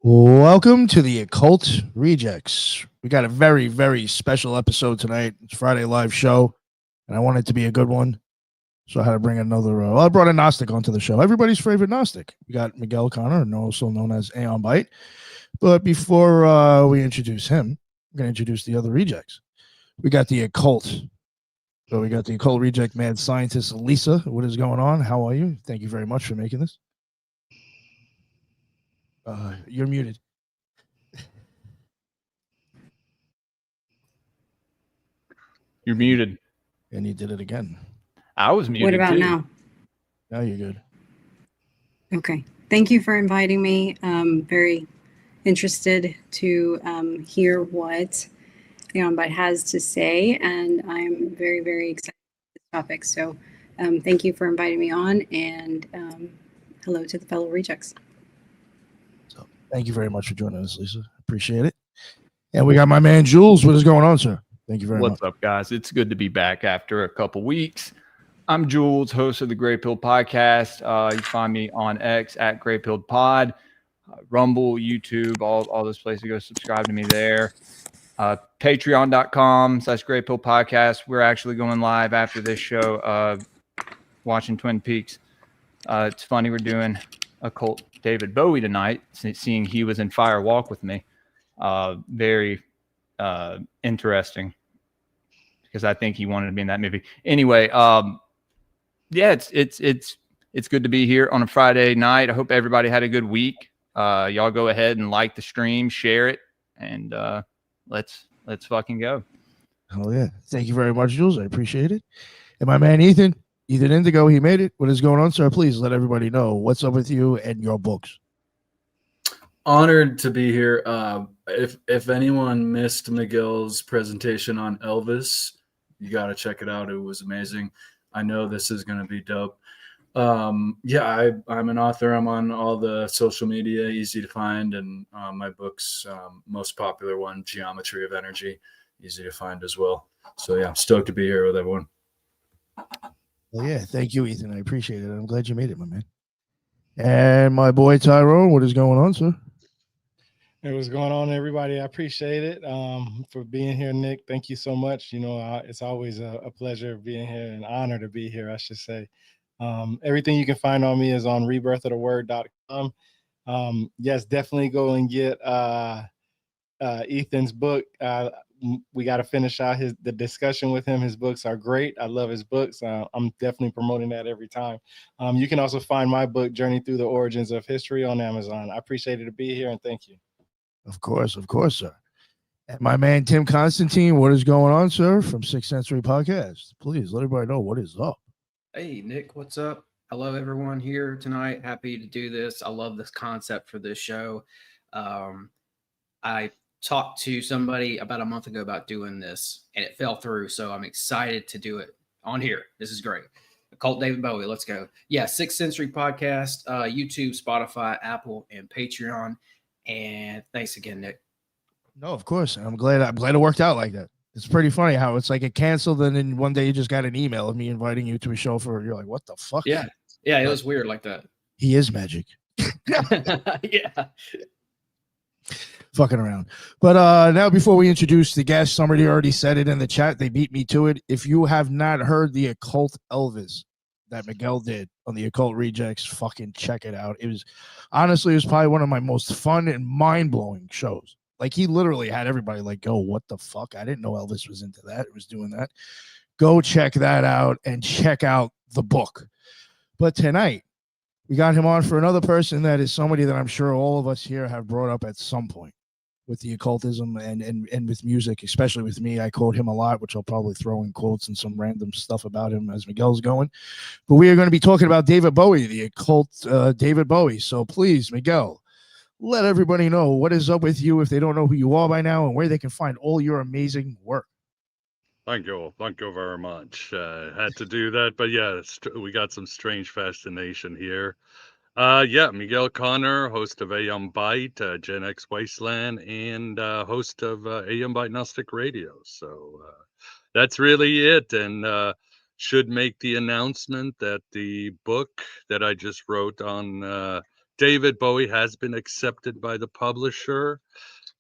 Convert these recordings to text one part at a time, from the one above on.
Welcome to the Occult Rejects. We got a very, very special episode tonight. It's Friday live show, and I want it to be a good one. So I had to bring another. I brought a Gnostic onto the show. Everybody's favorite Gnostic. We got Miguel Connor, also known as Aeon Byte. But before we introduce him, I'm going to introduce the other rejects. We got the Occult. So we got the Occult Reject Mad Scientist, Lisa. What is going on? How are you? Thank you very much for making this. You're muted. You're muted. And you did it again. I was muted. What about too. now? Now you're good. Okay. Thank you for inviting me. Very interested to hear what Aeon Byte has to say, and I'm very, very excited about this topic. So thank you for inviting me on, and hello to the fellow rejects. So thank you very much for joining us, Lisa. Appreciate it. And we got my man Jules. What is going on, sir? Thank you very much. What's up, guys? It's good to be back after a couple weeks. I'm Jules, host of the Gray Pill Podcast. You can find me on X at Gray Pill Pod, Rumble, YouTube, all those places. Go subscribe to me there. Patreon.com/Gray Pill Podcast. We're actually going live after this show, watching Twin Peaks. It's funny, we're doing Occult David Bowie tonight, seeing he was in Fire Walk with me. Very interesting, because I think he wanted to be in that movie. Anyway, yeah, it's good to be here on a Friday night. I hope everybody had a good week. Y'all go ahead and like the stream, share it, and let's fucking go. Oh yeah, thank you very much, Jules. I appreciate it. And my man Ethan Indigo, he made it. What is going on, sir? Please let everybody know what's up with you and your books. Honored to be here. If anyone missed Miguel's presentation on Elvis, you got to check it out. It was amazing. I know this is going to be dope. Yeah, I'm an author. I'm on all the social media, easy to find. And my book's most popular one, Geometry of Energy, easy to find as well. So yeah, I'm stoked to be here with everyone. Well, yeah, thank you, Ethan. I appreciate it. I'm glad you made it, my man. And my boy Tyrone, what is going on, sir? Hey, what's going on, everybody? I appreciate it for being here, Nick. Thank you so much. You know, it's always a pleasure being here, an honor to be here, I should say. Everything you can find on me is on rebirthoftheword.com. Yes, definitely go and get Ethan's book. We got to finish out the discussion with him. His books are great. I love his books. I'm definitely promoting that every time. You can also find my book, Journey Through the Origins of History, on Amazon. I appreciate it to be here, and thank you. Of course, sir. And my man Tim Constantine, what is going on, sir, from Sixth Century Podcast? Please let everybody know what is up. Hey, Nick, what's up? Hello, everyone here tonight. Happy to do this. I love this concept for this show. I talked to somebody about a month ago about doing this, and it fell through, so I'm excited to do it on here. This is great. Occult David Bowie, let's go. Yeah, Sixth Century Podcast, YouTube, Spotify, Apple, and Patreon. And thanks again, Nick. No, of course. I'm glad it worked out like that. It's pretty funny how it's like it canceled, and then one day you just got an email of me inviting you to a show you're like, what the fuck? Yeah, it was weird like that. He is magic. Yeah. Fucking around. But now before we introduce the guest, somebody already said it in the chat. They beat me to it. If you have not heard the Occult Elvis that Miguel did on the Occult Rejects, fucking check it out. It was probably one of my most fun and mind-blowing shows. Like, he literally had everybody like, go, what the fuck? I didn't know Elvis was into that. It was doing that. Go check that out and check out the book. But tonight, we got him on for another person that is somebody that I'm sure all of us here have brought up at some point with the occultism and with music, especially with me. I quote him a lot, which I'll probably throw in quotes and some random stuff about him as Miguel's going. But we are going to be talking about David Bowie, the occult David Bowie. So please, Miguel, let everybody know what is up with you if they don't know who you are by now and where they can find all your amazing work. Thank you very much. Had to do that, but yeah, we got some strange fascination here. Yeah, Miguel Connor, host of Aeon Byte, Gen X Wasteland, and host of Aeon Byte Gnostic Radio. So that's really it, and should make the announcement that the book that I just wrote on David Bowie has been accepted by the publisher,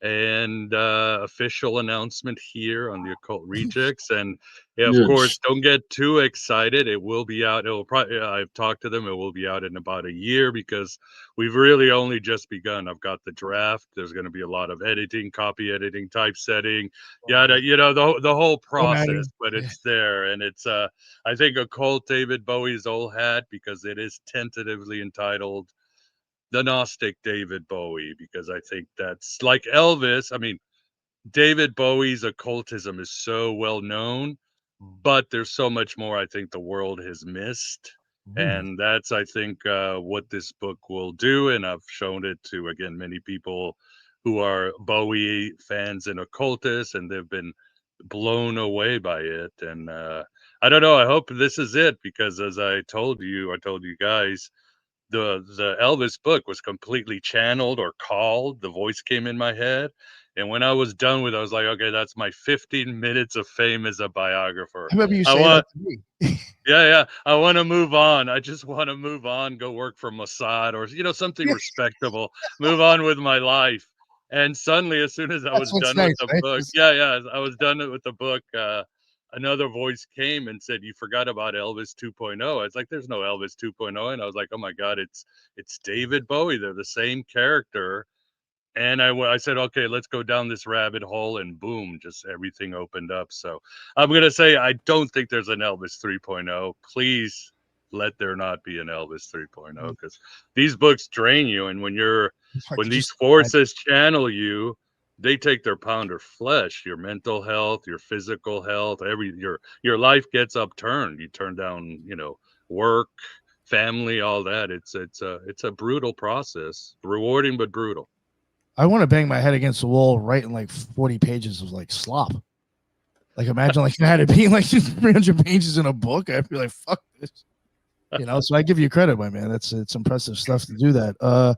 and official announcement here on the Occult Rejects. And yeah, of Yes. course, don't get too excited. It will be out. It will probably. I've talked to them. It will be out in about a year because we've really only just begun. I've got the draft. There's going to be a lot of editing, copy editing, typesetting, yada. You know, the whole process. But it's there, and it's I think Occult David Bowie's old hat, because it is tentatively entitled The Gnostic David Bowie, because I think that's like Elvis. I mean, David Bowie's occultism is so well known, but there's so much more I think the world has missed. And that's, I think, what this book will do. And I've shown it to, again, many people who are Bowie fans and occultists, and they've been blown away by it. And I don't know. I hope this is it, because as I told you guys, the Elvis book was completely channeled or called. The voice came in my head. And when I was done with it, I was like, okay, that's my 15 minutes of fame as a biographer. I remember you saying that to me. Yeah. I want to move on. I just want to move on, go work for Mossad or, something respectable, move on with my life. And suddenly, as soon as I was done with the book, I was done with the book. Another voice came and said, "You forgot about Elvis 2.0." I was like, "There's no Elvis 2.0," and I was like, "Oh my God, it's David Bowie. They're the same character." And I said, "Okay, let's go down this rabbit hole," and boom, just everything opened up. So I'm gonna say I don't think there's an Elvis 3.0. Please let there not be an Elvis 3.0, because these books drain you, and when these forces channel you, they take their pound of flesh, your mental health, your physical health, your life gets upturned. You turn down, work, family, all that. It's a brutal process, rewarding but brutal. I want to bang my head against the wall writing like 40 pages of like slop. Like imagine like that, it being like 300 pages in a book. I'd be like, fuck this. So I give you credit, my man. It's impressive stuff to do that.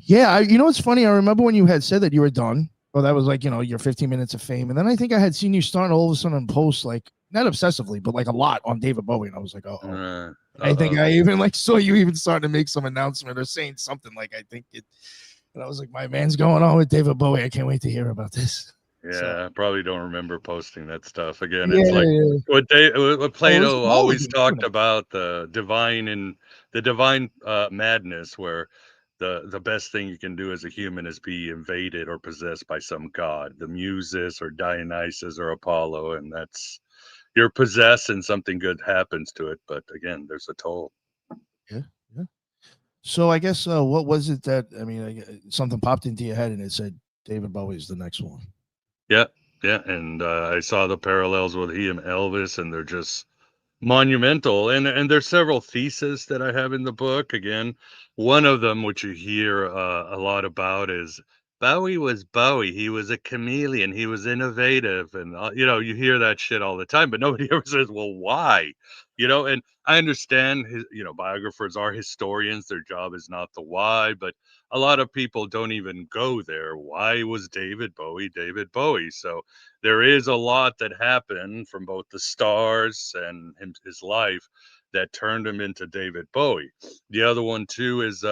Yeah, it's funny. I remember when you had said that you were done. Oh, that was like, your 15 minutes of fame. And then I think I had seen you starting all of a sudden post, like, not obsessively, but like a lot on David Bowie. And I was like, oh. I think I even like saw you even starting to make some announcement or saying something like, I think it. And I was like, my man's going on with David Bowie. I can't wait to hear about this. Yeah, I probably don't remember posting that stuff again. It's like what Plato always talked about, the divine madness, where the best thing you can do as a human is be invaded or possessed by some god, the Muses or Dionysus or Apollo, and that's, you're possessed and something good happens to it. But again, there's a toll. Yeah. So I guess what was it that, something popped into your head and it said David Bowie's the next one. Yeah, and I saw the parallels with he and Elvis, and they're just monumental. And there's several theses that I have in the book. Again, one of them, which you hear a lot about, is Bowie was Bowie. He was a chameleon. He was innovative, and you hear that shit all the time. But nobody ever says, "Well, why?" And I understand biographers are historians. Their job is not the why, but a lot of people don't even go there. Why was David Bowie David Bowie? So there is a lot that happened from both the stars and his life that turned him into David Bowie. The other one too is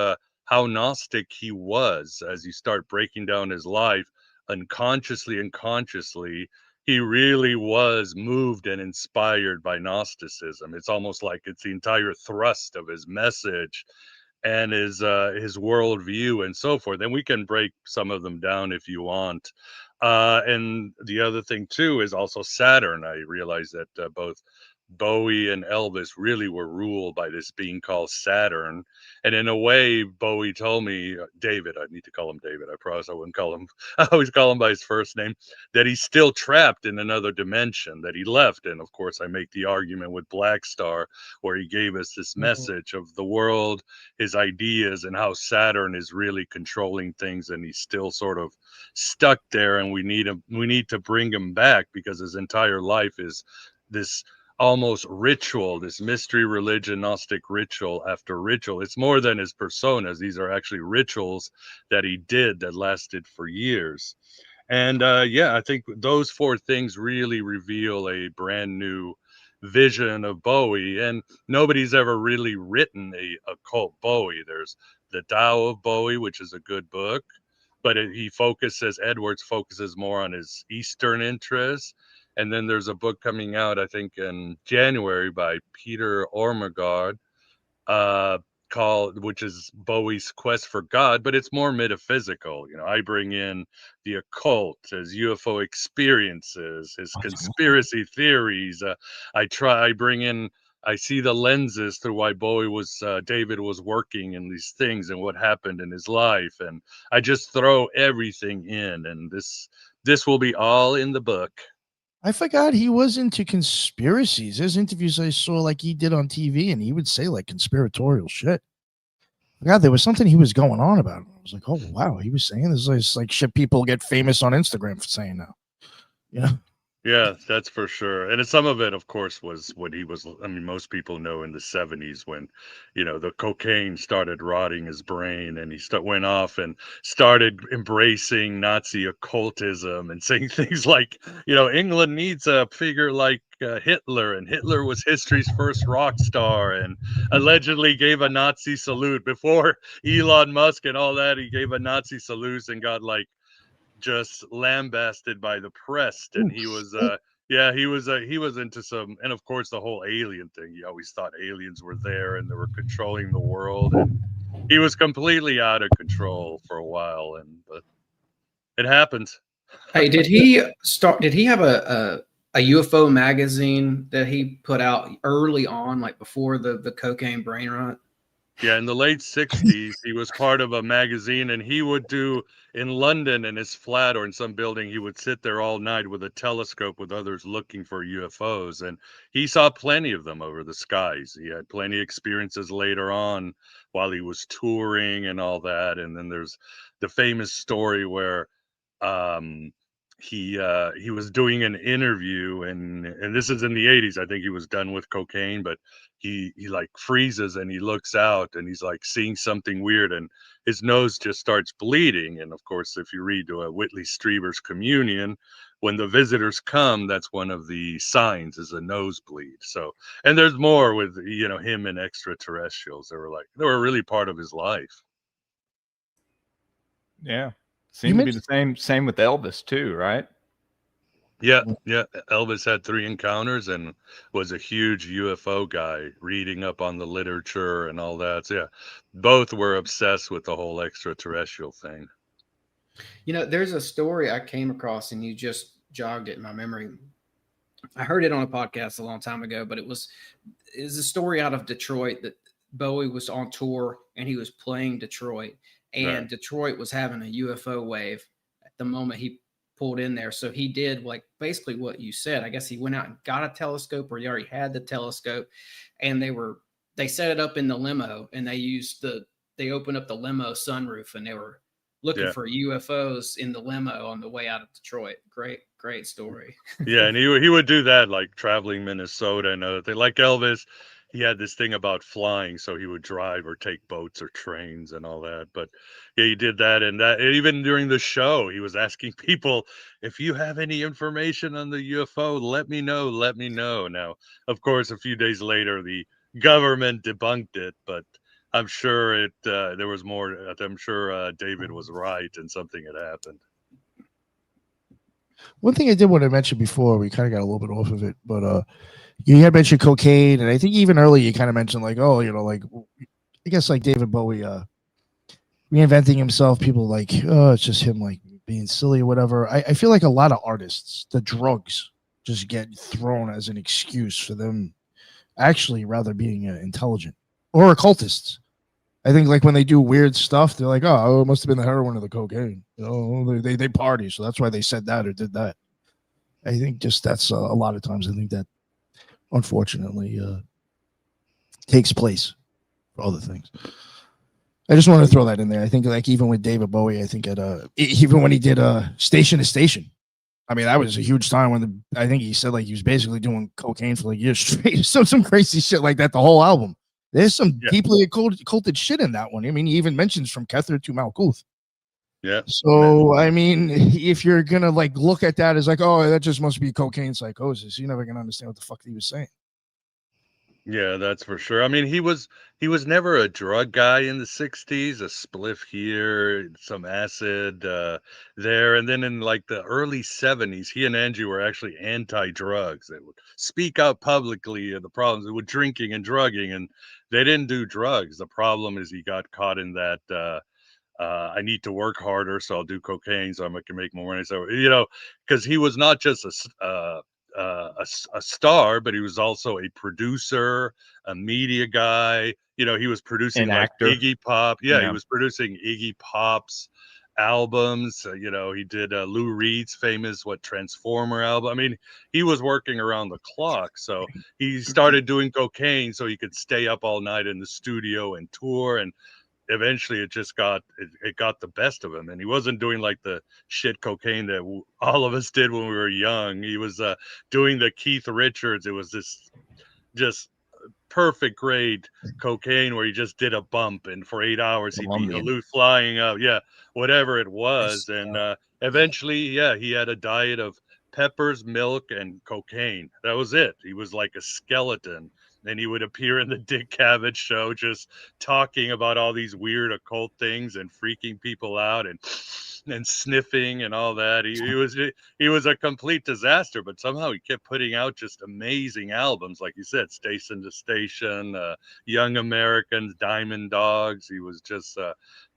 how Gnostic he was. As you start breaking down his life, unconsciously and consciously, he really was moved and inspired by Gnosticism. It's almost like it's the entire thrust of his message and his worldview and so forth. And we can break some of them down if you want. And the other thing too is also Saturn. I realized that both Bowie and Elvis really were ruled by this being called Saturn. And in a way, Bowie told me, David, I need to call him David. I promise I wouldn't call him. I always call him by his first name, that he's still trapped in another dimension, that he left. And of course, I make the argument with Blackstar, where he gave us this message of the world, his ideas, and how Saturn is really controlling things. And he's still sort of stuck there. And we need to bring him back, because his entire life is this almost ritual, this mystery religion, Gnostic ritual after ritual. It's more than his personas. These are actually rituals that he did that lasted for years. And I think those four things really reveal a brand new vision of Bowie. And nobody's ever really written a occult Bowie. There's The Tao of Bowie, which is a good book, but Edwards focuses more on his Eastern interests. And then there's a book coming out, I think, in January by Peter Ormegard, which is Bowie's Quest for God, but it's more metaphysical. I bring in the occult, his UFO experiences, his conspiracy theories. I see the lenses through why David was working in these things and what happened in his life. And I just throw everything in, and this will be all in the book. I forgot he was into conspiracies. There's interviews I saw like he did on TV, and he would say like conspiratorial shit. God, there was something he was going on about. I was like, oh wow, he was saying this is like shit people get famous on Instagram for saying now. Yeah, that's for sure. And some of it, of course, was when he was, most people know in the 70s when, the cocaine started rotting his brain, and he went off and started embracing Nazi occultism and saying things like, England needs a figure like Hitler, and Hitler was history's first rock star, and allegedly gave a Nazi salute before Elon Musk and all that. He gave a Nazi salute and got just lambasted by the press, and he was he was into some, and of course the whole alien thing. He always thought aliens were there and they were controlling the world, and he was completely out of control for a while, but it happens. Hey, did he have a UFO magazine that he put out early on, like before the cocaine brain rot? Yeah, in the late 60s, he was part of a magazine, and he would do in London in his flat or in some building, he would sit there all night with a telescope with others looking for UFOs. And he saw plenty of them over the skies. He had plenty of experiences later on while he was touring and all that. And then there's the famous story where he was doing an interview, and this is in the 80s. I think he was done with cocaine, but he like freezes and he looks out and he's like seeing something weird, and his nose just starts bleeding. And of course, if you read Whitley Strieber's Communion, when the visitors come, that's one of the signs is a nosebleed. So, and there's more with him and extraterrestrials. They were really part of his life. Yeah. Seemed to be the same with Elvis too, right? Yeah. Elvis had 3 encounters and was a huge UFO guy, reading up on the literature and all that. So yeah, both were obsessed with the whole extraterrestrial thing. There's a story I came across, and you just jogged it in my memory. I heard it on a podcast a long time ago, but it was a story out of Detroit that Bowie was on tour and he was playing Detroit. And right. Detroit was having a UFO wave at the moment he pulled in there. So he did basically what you said. I guess he went out and got a telescope, or he already had the telescope, and they set it up in the limo, and they opened up the limo sunroof, and they were looking for UFOs in the limo on the way out of Detroit. Great story. Yeah. And he would do that, like traveling Minnesota and other things. Like Elvis, he had this thing about flying, so he would drive or take boats or trains and all that. But yeah, he did that, and even during the show, he was asking people, if you have any information on the UFO, let me know. Now, of course, a few days later, the government debunked it, but I'm sure there was more. I'm sure David was right, and something had happened. One thing I did want to mention before, we kind of got a little bit off of it, but you had mentioned cocaine, and I think even earlier you kind of mentioned I guess like David Bowie reinventing himself. People it's just him being silly or whatever. I feel like a lot of artists, the drugs just get thrown as an excuse for them actually rather being intelligent, or occultists. I think when they do weird stuff, they're like, oh, it must have been the heroin or the cocaine. They party, so that's why they said that or did that. I think just that's a lot of times. I think that unfortunately takes place for other things. I just want to throw that in there. I think even with David Bowie, I think even when he did Station to Station, I mean, that was a huge time when I think he said he was basically doing cocaine for years straight. Some crazy shit like that. The whole album. There's some deeply occulted shit in that one. I mean, he even mentions from Kether to Malkuth. Yeah. So, I mean, if you're going to look at that as oh, that just must be cocaine psychosis, you're never going to understand what the fuck he was saying. Yeah, that's for sure. I mean, he was never a drug guy in the 60s, a spliff here, some acid there. And then in like the early 70s, he and Angie were actually anti-drugs. They would speak out publicly of the problems with drinking and drugging, and they didn't do drugs. The problem is he got caught in that I need to work harder, so I'll do cocaine so I can make more money. So, because he was not just a star, but he was also a producer, a media guy. He was producing An like actor. Iggy Pop. Yeah, he Yeah. was producing Iggy Pop's albums. He did Lou Reed's famous Transformer album. I mean, he was working around the clock. So he started doing cocaine so he could stay up all night in the studio and tour, and eventually it got the best of him, and he wasn't doing like the shit cocaine that all of us did when we were young. He was doing the Keith Richards. It was this just perfect grade cocaine where he just did a bump, and for 8 hours he'd be Colombian. flying up, yeah, whatever it was. And eventually, yeah, he had a diet of peppers, milk, and cocaine. That was it. He was like a skeleton. And he would appear in the Dick Cavett show just talking about all these weird occult things and freaking people out and sniffing and all that. He was a complete disaster, but somehow he kept putting out just amazing albums, like you said, Station to Station, Young Americans, Diamond Dogs. He was just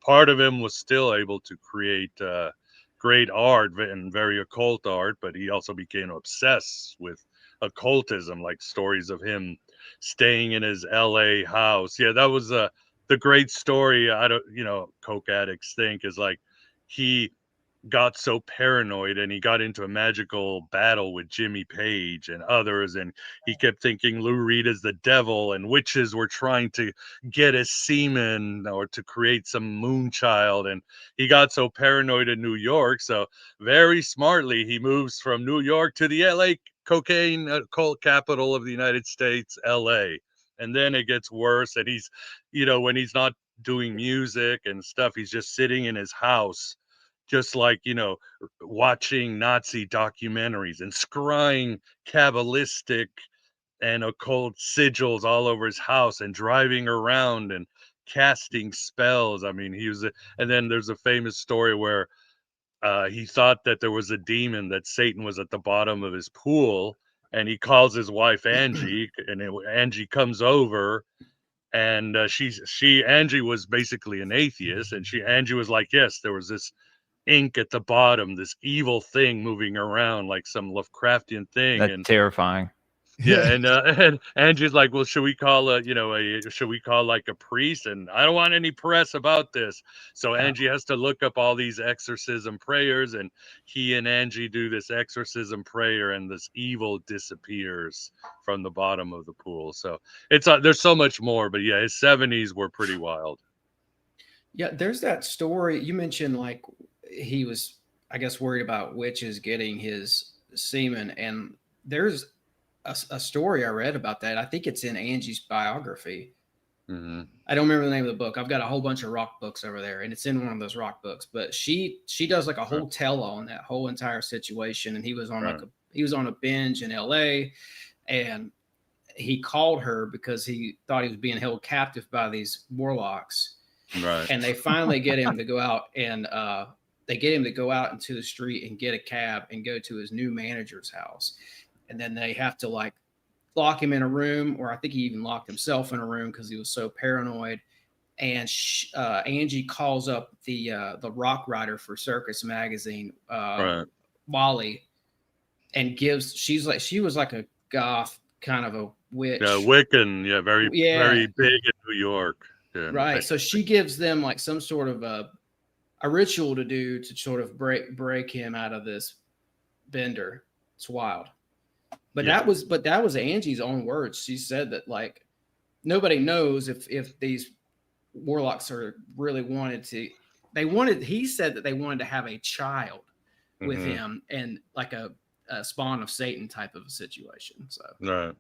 part of him was still able to create great art and very occult art, but he also became obsessed with occultism, like stories of him staying in his LA house. Yeah, that was the great story. I don't, coke addicts think is like he got so paranoid and he got into a magical battle with Jimmy Page and others, and he kept thinking Lou Reed is the devil and witches were trying to get his semen or to create some moonchild, and he got so paranoid in New York. So very smartly he moves from New York to the LA cocaine cult capital of the United States, LA. And then it gets worse, and he's, when he's not doing music and stuff, he's just sitting in his house, just like, watching Nazi documentaries and scrying Kabbalistic and occult sigils all over his house and driving around and casting spells. I mean, and then there's a famous story where he thought that there was a demon, that Satan was at the bottom of his pool, and he calls his wife Angie, and Angie comes over, and Angie was basically an atheist, and Angie was like, yes, there was this ink at the bottom, this evil thing moving around like some Lovecraftian thing. That's And terrifying. yeah, and Angie's like, well, should we call like a priest? And I don't want any press about this. So Angie has to look up all these exorcism prayers, and he and Angie do this exorcism prayer, and this evil disappears from the bottom of the pool. So it's there's so much more, but yeah, his 70s were pretty wild. Yeah, there's that story you mentioned, like he was, I guess, worried about witches getting his semen, and there's a story I read about that. I think it's in Angie's biography. Mm-hmm. I don't remember the name of the book. I've got a whole bunch of rock books over there, and it's in one of those rock books. But she does like a whole tell on that whole entire situation. And he was on he was on a binge in LA, and he called her because he thought he was being held captive by these warlocks. Right. And they finally get him to go out, and they get him to go out into the street and get a cab and go to his new manager's house. And then they have to like lock him in a room, or I think he even locked himself in a room because he was so paranoid. And Angie calls up the rock writer for Circus Magazine, Wally, and she was like a goth kind of a witch. Yeah, Wiccan, very big in New York. Yeah, right. So she gives them like some sort of a ritual to do to sort of break him out of this bender. It's wild. But that was Angie's own words. She said that like nobody knows if these warlocks are really he said that they wanted to have a child with him, and like a spawn of Satan type of a situation. So right.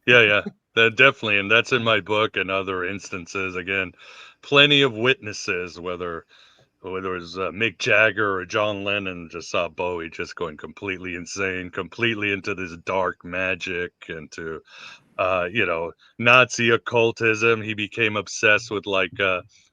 Yeah. That definitely, and that's in my book and other instances. Again, plenty of witnesses, whether it was Mick Jagger or John Lennon, just saw Bowie just going completely insane, completely into this dark magic, into Nazi occultism. He became obsessed with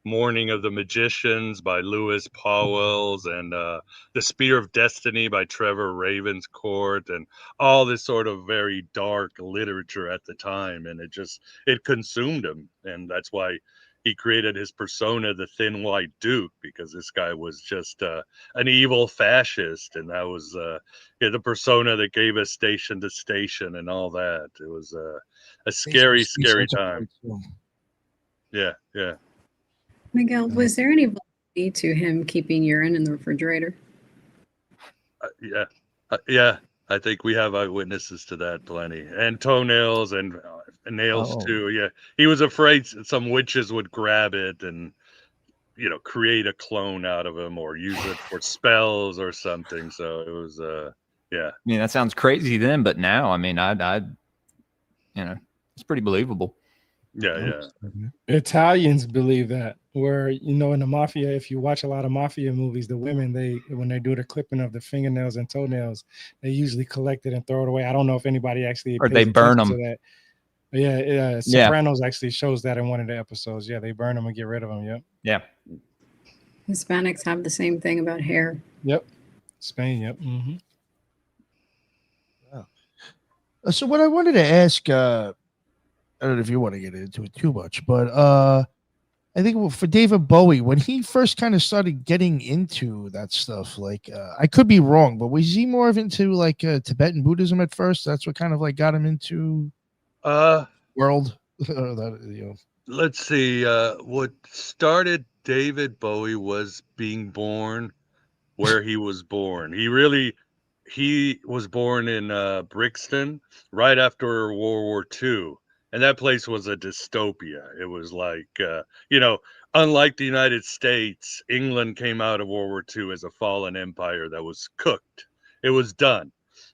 Morning of the Magicians by Lewis Powell's and The Spear of Destiny by Trevor Ravenscourt and all this sort of very dark literature at the time. And it consumed him. And that's why he created his persona, the Thin White Duke, because this guy was just an evil fascist. And that was the persona that gave us Station to Station and all that. It was a scary time. Yeah. Miguel, was there any validity to him keeping urine in the refrigerator? Yeah. I think we have eyewitnesses to that plenty, and toenails and nails too. Yeah, he was afraid some witches would grab it and create a clone out of him or use it for spells or something. So it was yeah. I mean, that sounds crazy then, but now, I mean, it's pretty believable. Yeah. Italians believe that, where in the mafia, if you watch a lot of mafia movies, the women, when they do the clipping of the fingernails and toenails, they usually collect it and throw it away. I don't know if anybody actually or they burn them. To that. Yeah, Sopranos actually shows that in one of the episodes. Yeah, they burn them and get rid of them. Yep. Yeah. Hispanics have the same thing about hair. Yep. Spain. Yep. Mm-hmm. Wow. So what I wanted to ask, I don't know if you want to get into it too much, but I think for David Bowie, when he first kind of started getting into that stuff, I could be wrong, but was he more of into Tibetan Buddhism at first? That's what kind of got him into world. Let's see. What started David Bowie was being born where he was born. He was born in Brixton right after World War II. And that place was a dystopia. It was unlike the United States, England came out of World War II as a fallen empire that was cooked. It was done.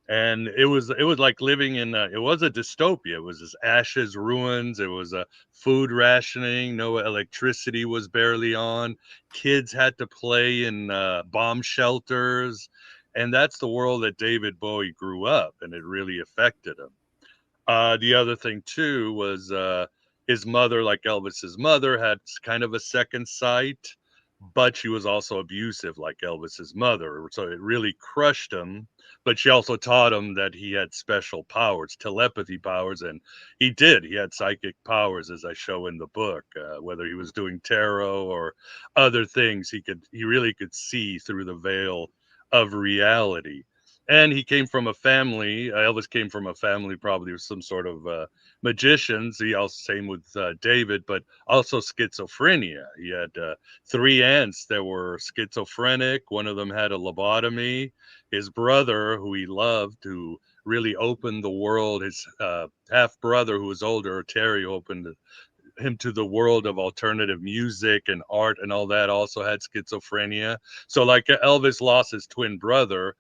And it was like living in it was a dystopia. It was just ashes, ruins. It was a food rationing. No electricity was barely on. Kids had to play in bomb shelters. And that's the world that David Bowie grew up, and it really affected him. The other thing too was his mother, like Elvis's mother, had kind of a second sight, but she was also abusive like Elvis's mother. So it really crushed him. But she also taught him that he had special powers, telepathy powers, and he did. He had psychic powers, as I show in the book. Whether he was doing tarot or other things, he really could see through the veil of reality. And he came from a family. Elvis came from a family probably with some sort of magicians. He also same with David, but also schizophrenia. He had 3 aunts that were schizophrenic. One of them had a lobotomy. His brother, who he loved, who really opened the world, his half brother, who was older, Terry, opened him to the world of alternative music and art and all that, also had schizophrenia. So like Elvis lost his twin brother,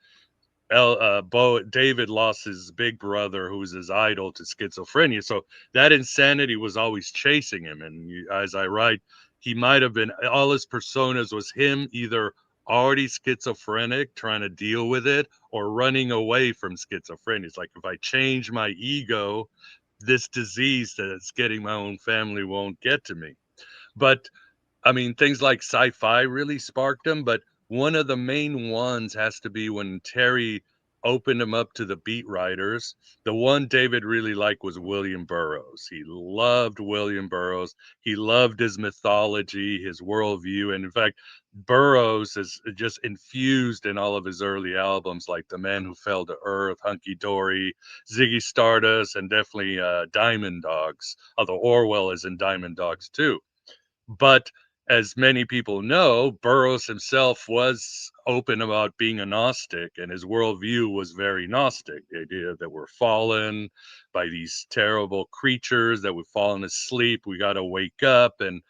David lost his big brother, who was his idol, to schizophrenia. So that insanity was always chasing him. And as I write, he might have been, all his personas was him either already schizophrenic, trying to deal with it, or running away from schizophrenia. It's like, if I change my ego, this disease that's getting my own family won't get to me. But I mean, things like sci-fi really sparked him, but one of the main ones has to be when Terry opened him up to the beat writers. The one David really liked was William Burroughs. He loved William Burroughs. He loved his mythology, his worldview. And in fact, Burroughs is just infused in all of his early albums, like The Man Who Fell to Earth, Hunky Dory, Ziggy Stardust, and definitely Diamond Dogs, although Orwell is in Diamond Dogs too. But as many people know, Burroughs himself was open about being a Gnostic, and his worldview was very Gnostic. The idea that we're fallen by these terrible creatures, that we've fallen asleep, we got to wake up, and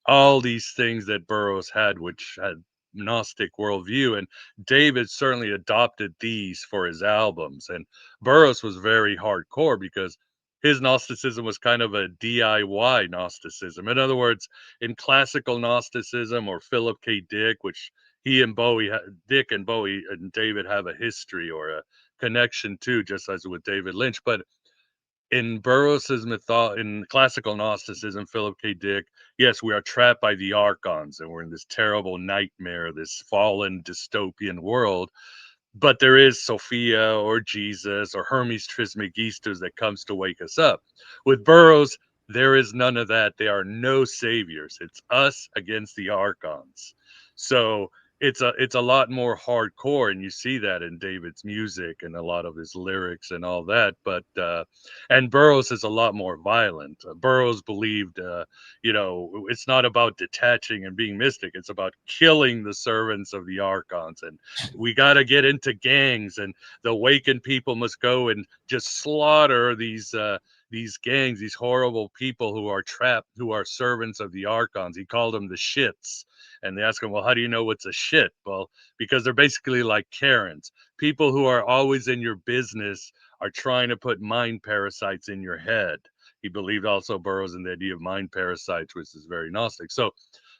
all these things that Burroughs had, which had Gnostic worldview. And David certainly adopted these for his albums. And Burroughs was very hardcore because his Gnosticism was kind of a DIY Gnosticism. In other words, in classical Gnosticism or Philip K. Dick, which Dick and Bowie and David have a history or a connection to, just as with David Lynch. But in Burroughs's in classical Gnosticism, Philip K. Dick, yes, we are trapped by the archons and we're in this terrible nightmare, this fallen dystopian world. But there is Sophia or Jesus or Hermes Trismegistus that comes to wake us up. With Burroughs, there is none of that. There are no saviors. It's us against the archons. So it's a lot more hardcore, and you see that in David's music and a lot of his lyrics and all that. But and Burroughs is a lot more violent. Burroughs believed, it's not about detaching and being mystic. It's about killing the servants of the archons, and we got to get into gangs, and the awakened people must go and just slaughter these gangs, these horrible people who are trapped, who are servants of the archons. He called them the shits. And they ask him, well, how do you know what's a shit? Well, because they're basically like Karens. People who are always in your business are trying to put mind parasites in your head. He believed also, Burroughs, in the idea of mind parasites, which is very Gnostic. So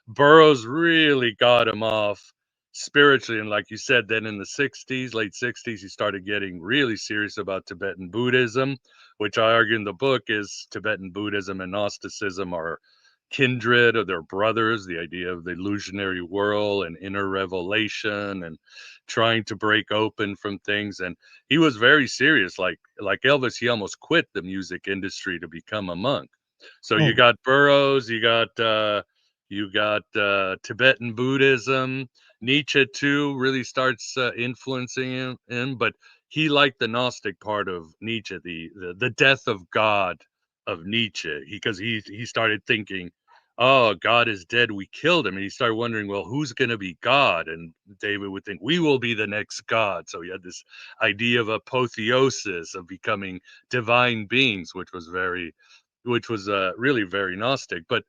Burroughs really got him off spiritually. And like you said, then in the 60s, late 60s, he started getting really serious about Tibetan Buddhism, which I argue in the book is Tibetan Buddhism and Gnosticism are kindred, or they're brothers. The idea of the illusionary world and inner revelation and trying to break open from things. And he was very serious. Like Elvis, he almost quit the music industry to become a monk. So you got Burroughs, you got Tibetan Buddhism. Nietzsche too really starts influencing him, but he liked the Gnostic part of Nietzsche, the death of God of Nietzsche, because he started thinking, oh, God is dead, we killed him. And he started wondering, well, who's going to be God? And David would think, we will be the next God. So he had this idea of apotheosis, of becoming divine beings, which was really very Gnostic. But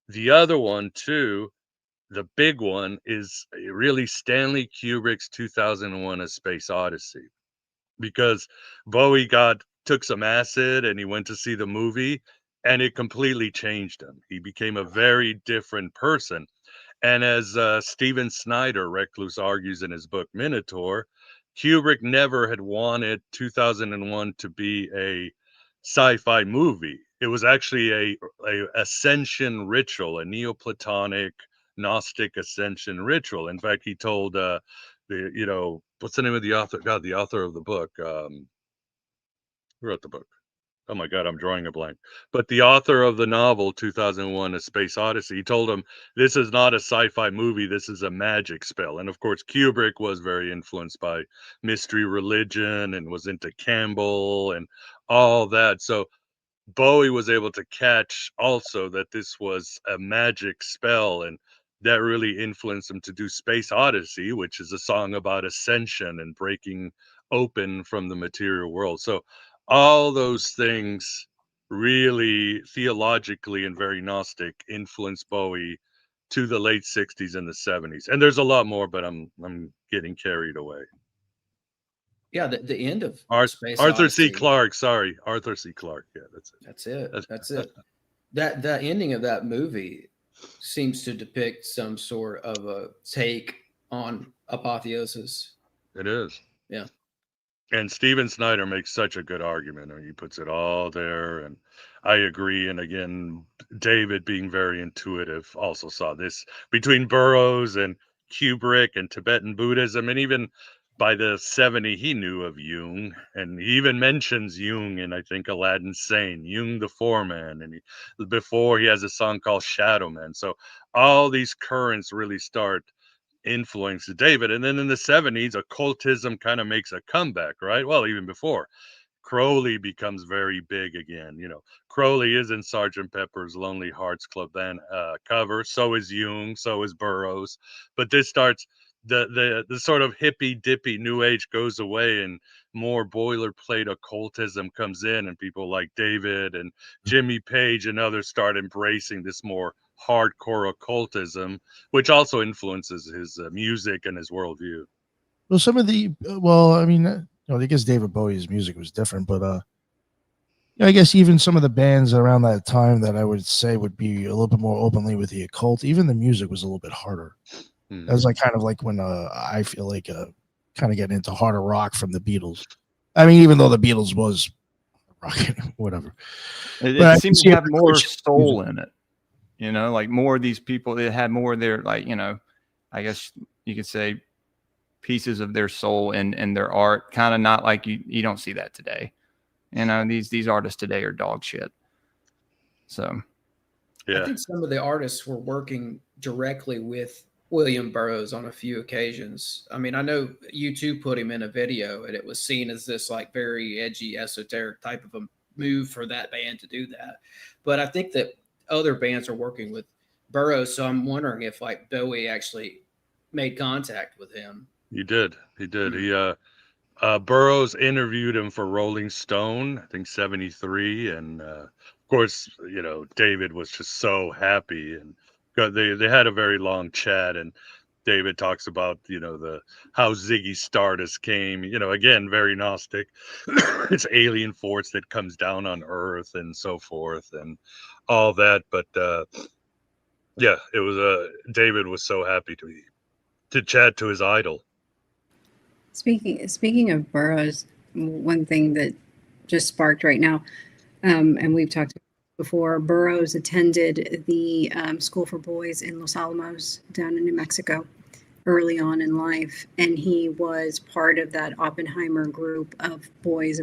the other one too, the big one, is really Stanley Kubrick's 2001: A Space Odyssey, because Bowie took some acid and he went to see the movie, and it completely changed him. He became a very different person. And as Steven Snyder, Recluse, argues in his book Minotaur, Kubrick never had wanted 2001 to be a sci-fi movie. It was actually a ascension ritual, a Neoplatonic Gnostic ascension ritual. In fact, he told what's the name of the author? God, the author of the book. Who wrote the book? Oh my God, I'm drawing a blank. But the author of the novel 2001: A Space Odyssey, he told him, this is not a sci-fi movie, this is a magic spell. And of course, Kubrick was very influenced by mystery religion and was into Campbell and all that. So Bowie was able to catch also that this was a magic spell, and that really influenced him to do Space Odyssey, which is a song about ascension and breaking open from the material world. So all those things really theologically and very Gnostic influenced Bowie to the late 60s and the 70s. And there's a lot more, but I'm getting carried away. Yeah, the end of Space Arthur C. Odyssey. Clarke. Sorry, Arthur C. Clarke. Yeah, that's it. That's it. That ending of that movie seems to depict some sort of a take on apotheosis. It is. Yeah. And Steven Snyder makes such a good argument. I mean, he puts it all there, and I agree. And again, David, being very intuitive, also saw this between Burroughs and Kubrick and Tibetan Buddhism, and even by the 70s, he knew of Jung, and he even mentions Jung in, I think, Aladdin's Sane, Jung the Foreman, and before he has a song called Shadow Man. So all these currents really start influence David. And then in the 70s, occultism kind of makes a comeback, right? Well, even before, Crowley becomes very big again. Crowley is in Sgt. Pepper's Lonely Hearts Club Band cover. So is Jung, so is Burroughs. But this starts, the sort of hippy dippy new age goes away, and more boilerplate occultism comes in, and people like David and Jimmy Page and others start embracing this more hardcore occultism, which also influences his music and his worldview. Well, I guess David Bowie's music was different, but I guess even some of the bands around that time that I would say would be a little bit more openly with the occult, even the music was a little bit harder. That was kind of like when I feel like kind of getting into harder rock from the Beatles. I mean, even though the Beatles was whatever. It But I seems see to it have in more Christian soul music. in it. You know, like more of these people, it had more of their, like, you know, I guess you could say pieces of their soul and their art. Kind of not like you don't see that today. You know, these artists today are dog shit. So I think some of the artists were working directly with William Burroughs on a few occasions. I mean, I know U2 put him in a video, and it was seen as this like very edgy, esoteric type of a move for that band to do that. But I think that other bands are working with Burroughs, so I'm wondering if like Bowie actually made contact with him. He did. He Burroughs interviewed him for Rolling Stone, I think 73, and of course, you know, David was just so happy, and they had a very long chat, and David talks about, you know, how Ziggy Stardust came, you know, again, very Gnostic. It's alien force that comes down on Earth and so forth and all that, but yeah, it was David was so happy to chat to his idol. Speaking of Burroughs, one thing that just sparked right now, and we've talked before, Burroughs attended the School for Boys in Los Alamos down in New Mexico early on in life, and he was part of that Oppenheimer group of boys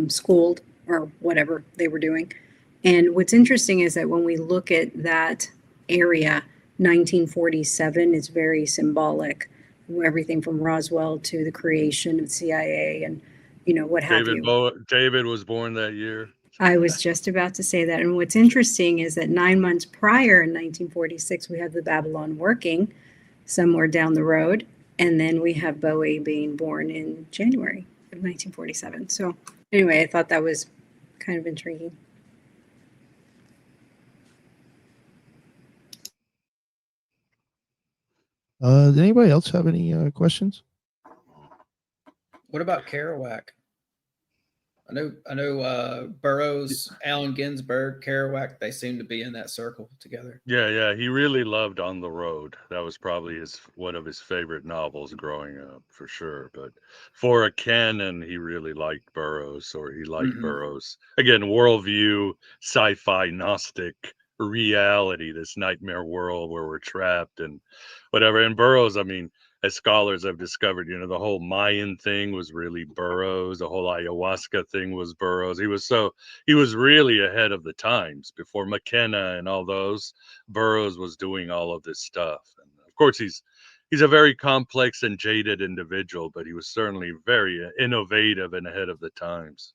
schooled or whatever they were doing. And what's interesting is that when we look at that area, 1947 is very symbolic. Everything from Roswell to the creation of CIA and, you know, what have you. David was born that year. I was just about to say that. And what's interesting is that 9 months prior in 1946, we have the Babylon working somewhere down the road. And then we have Bowie being born in January of 1947. So anyway, I thought that was kind of intriguing. Did anybody else have any questions? What about Kerouac? I know Burroughs, Allen Ginsberg, Kerouac, they seem to be in that circle together. Yeah, he really loved On the Road. That was probably one of his favorite novels growing up, for sure. But for a canon, he really liked Burroughs, or he liked Burroughs. Again, worldview, sci-fi, Gnostic reality, this nightmare world where we're trapped and whatever. And Burroughs, I mean, as scholars have discovered, you know, the whole Mayan thing was really Burroughs. The whole ayahuasca thing was Burroughs. He was really ahead of the times. Before McKenna and all those, Burroughs was doing all of this stuff. And of course, he's a very complex and jaded individual, but he was certainly very innovative and ahead of the times.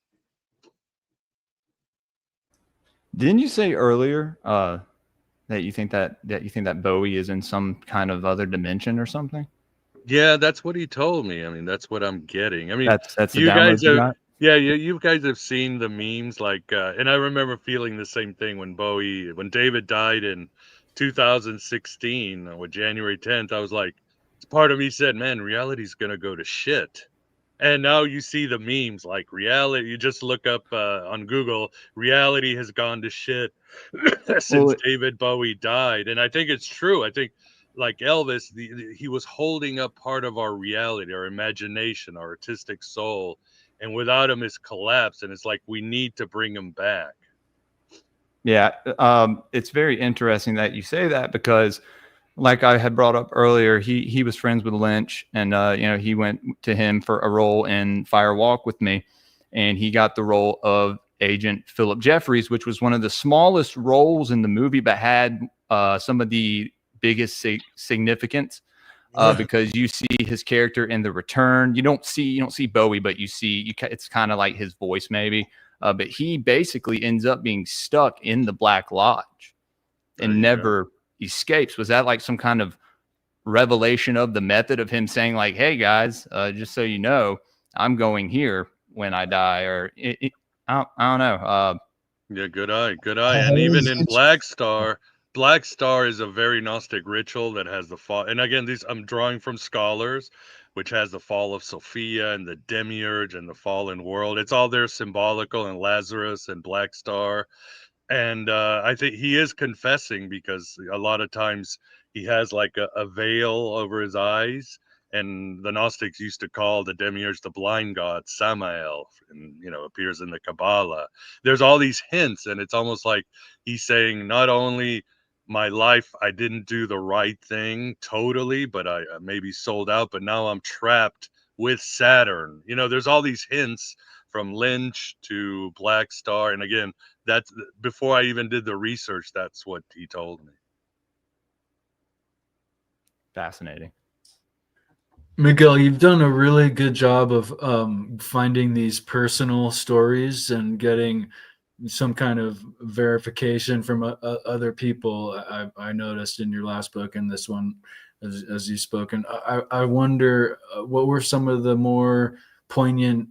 Didn't you say earlier that you think that Bowie is in some kind of other dimension or something? Yeah, that's what he told me. I mean, that's what I'm getting. I mean, that's the you guys downloads you have, got? yeah, you guys have seen the memes, like, and I remember feeling the same thing when David died in 2016, with January 10th. I was like, part of me said, man, reality's gonna go to shit. And now you see the memes, like reality. You just look up on Google, reality has gone to shit since David Bowie died. And I think it's true. I think, like Elvis, he was holding up part of our reality, our imagination, our artistic soul. And without him, it's collapsed. And it's like, we need to bring him back. Yeah. It's very interesting that you say that, because like I had brought up earlier, he was friends with Lynch, and you know, he went to him for a role in Fire Walk with Me, and he got the role of Agent Philip Jeffries, which was one of the smallest roles in the movie, but had some of the biggest significance, because you see his character in The Return. You don't see Bowie, but it's kind of like his voice maybe, but he basically ends up being stuck in the Black Lodge and never escapes. Was that like some kind of revelation of the method of him saying, like, hey guys, just so you know, I'm going here when I die? Or I don't know. Yeah, good eye. And even in Blackstar is a very Gnostic ritual that has the fall. And again, these I'm drawing from scholars, which has the fall of Sophia and the demiurge and the fallen world. It's all there symbolical, and Lazarus and Blackstar. And I think he is confessing, because a lot of times he has like a veil over his eyes, And the Gnostics used to call the demiurge the blind god Samael, and appears in the Kabbalah. There's all these hints, and it's almost like he's saying not only my life, I didn't do the right thing totally, but I maybe sold out, but now I'm trapped with Saturn. There's all these hints from Lynch to Blackstar. And again, that's before I even did the research, that's what he told me. Fascinating. Miguel, you've done a really good job of finding these personal stories and getting some kind of verification from other people. I noticed in your last book and this one, as you've spoken. I wonder what were some of the more poignant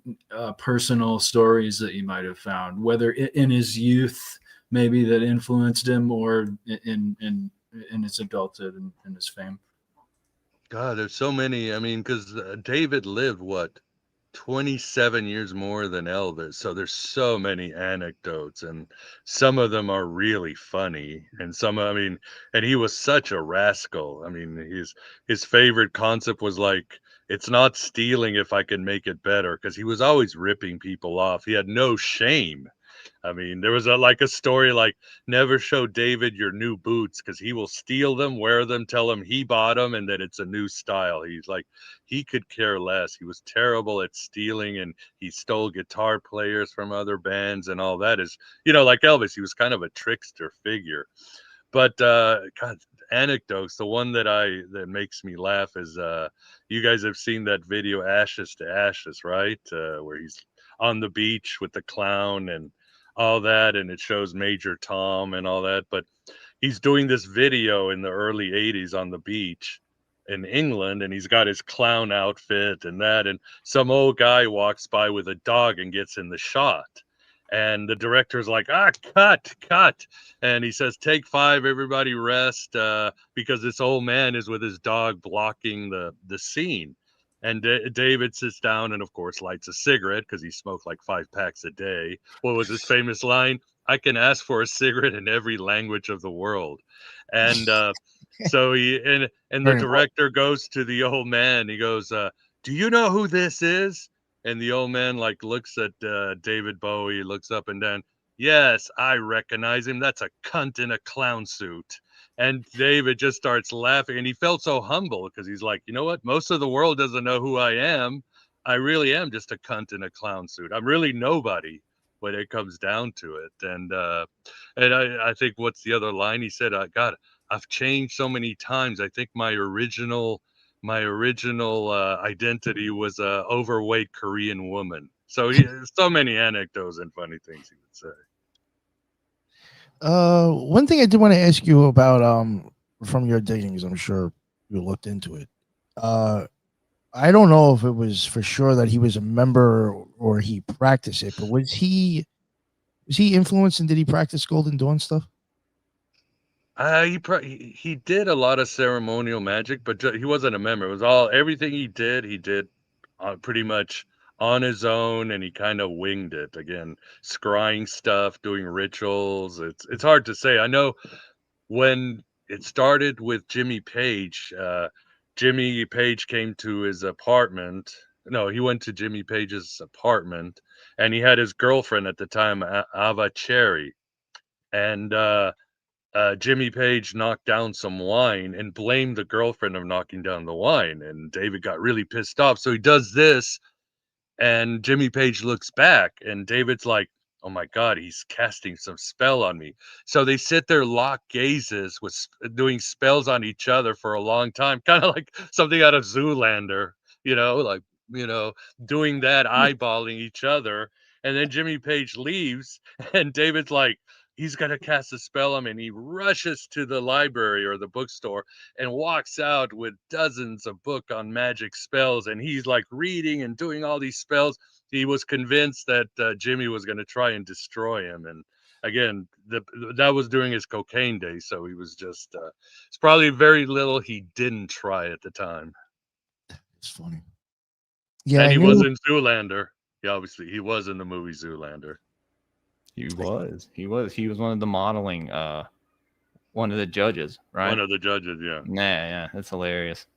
personal stories that you might have found, whether in his youth maybe that influenced him, or in his adulthood and in his fame. God, there's so many. I mean, because David lived, 27 years more than Elvis. So there's so many anecdotes, and some of them are really funny. And and he was such a rascal. I mean, his favorite concept was like, it's not stealing if I can make it better, because he was always ripping people off. He had no shame. I mean, there was a story like, never show David your new boots because he will steal them, wear them, tell him he bought them, and that it's a new style. He's like, he could care less. He was terrible at stealing, and he stole guitar players from other bands and all that. Is, like Elvis, he was kind of a trickster figure. But God, anecdotes, the one that makes me laugh is you guys have seen that video Ashes to Ashes, right? Where he's on the beach with the clown and all that, and it shows Major Tom and all that. But he's doing this video in the early 80s on the beach in England, and he's got his clown outfit and that, and some old guy walks by with a dog and gets in the shot. And the director's like, cut. And he says, take 5, everybody rest, because this old man is with his dog blocking the scene. And David sits down and, of course, lights a cigarette because he smoked like 5 packs a day. What was his famous line? I can ask for a cigarette in every language of the world. And so the director goes to the old man. He goes, do you know who this is? And the old man looks at David Bowie, looks up and down. Yes, I recognize him. That's a cunt in a clown suit. And David just starts laughing, and he felt so humble because he's like, you know what? Most of the world doesn't know who I am. I really am just a cunt in a clown suit. I'm really nobody when it comes down to it. And I think, what's the other line he said? God, I've changed so many times. I think my original identity was a overweight Korean woman. So so many anecdotes and funny things he would say. One thing I did want to ask you about, from your diggings, I'm sure you looked into it. I don't know if it was for sure that he was a member or he practiced it, but was he influenced, and did he practice Golden Dawn stuff? He did a lot of ceremonial magic, but he wasn't a member. It was everything he did pretty much on his own, and he kind of winged it. Again, scrying stuff, doing rituals. It's hard to say. I know when it started with Jimmy Page. Jimmy Page came to his apartment. No, he went to Jimmy Page's apartment, and he had his girlfriend at the time, Ava Cherry, and Jimmy Page knocked down some wine and blamed the girlfriend of knocking down the wine. And David got really pissed off. So he does this, and Jimmy Page looks back, and David's like, oh my God, he's casting some spell on me. So they sit there, lock gazes, doing spells on each other for a long time, kind of like something out of Zoolander, doing that, eyeballing each other. And then Jimmy Page leaves, and David's like, he's going to cast a spell on him, and he rushes to the library or the bookstore and walks out with dozens of books on magic spells. And he's reading and doing all these spells. He was convinced that Jimmy was going to try and destroy him. And again, that was during his cocaine days. So he was just, it's probably very little he didn't try at the time. It's funny. Yeah. And he was in Zoolander. He was in the movie Zoolander. He was one of the modeling, one of the judges, right? One of the judges, yeah. Yeah, that's hilarious.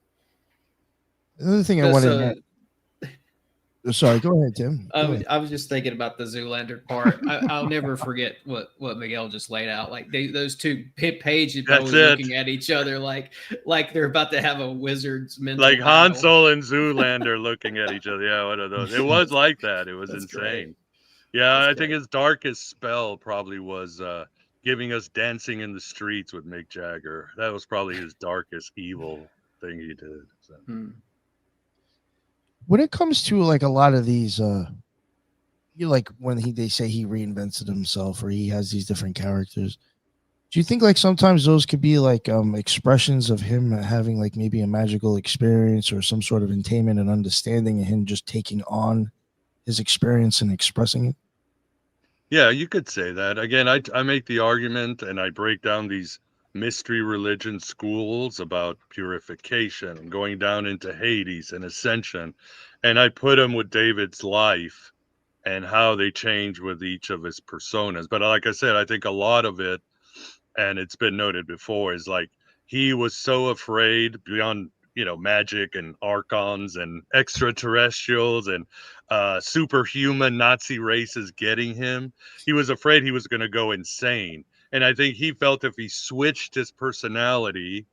Another thing I No, wanted. so Sorry, go ahead, Tim. Go ahead. I was just thinking about the Zoolander part. I'll never forget what Miguel just laid out. Like those two pages That's Bowie it. looking at each other like they're about to have a wizard's mental Like Han battle. Solo and Zoolander looking at each other. Yeah, one of those. It was like that. It was That's insane. great. Yeah, That's I think great. his darkest spell probably was giving us Dancing in the Streets with Mick Jagger. That was probably his darkest evil thing he did. So. When it comes to like a lot of these, like when they say he reinvented himself or he has these different characters, do you think like sometimes those could be like expressions of him having like maybe a magical experience or some sort of attainment and understanding and him just taking on his experience and expressing it? Yeah, you could say that. Again, I make the argument and I break down these mystery religion schools about purification and going down into Hades and ascension. And I put them with David's life and how they change with each of his personas. But like I said, I think a lot of it, and it's been noted before, is like he was so afraid beyond, magic and archons and extraterrestrials and superhuman Nazi races getting him. He was afraid he was going to go insane. And I think he felt if he switched his personality,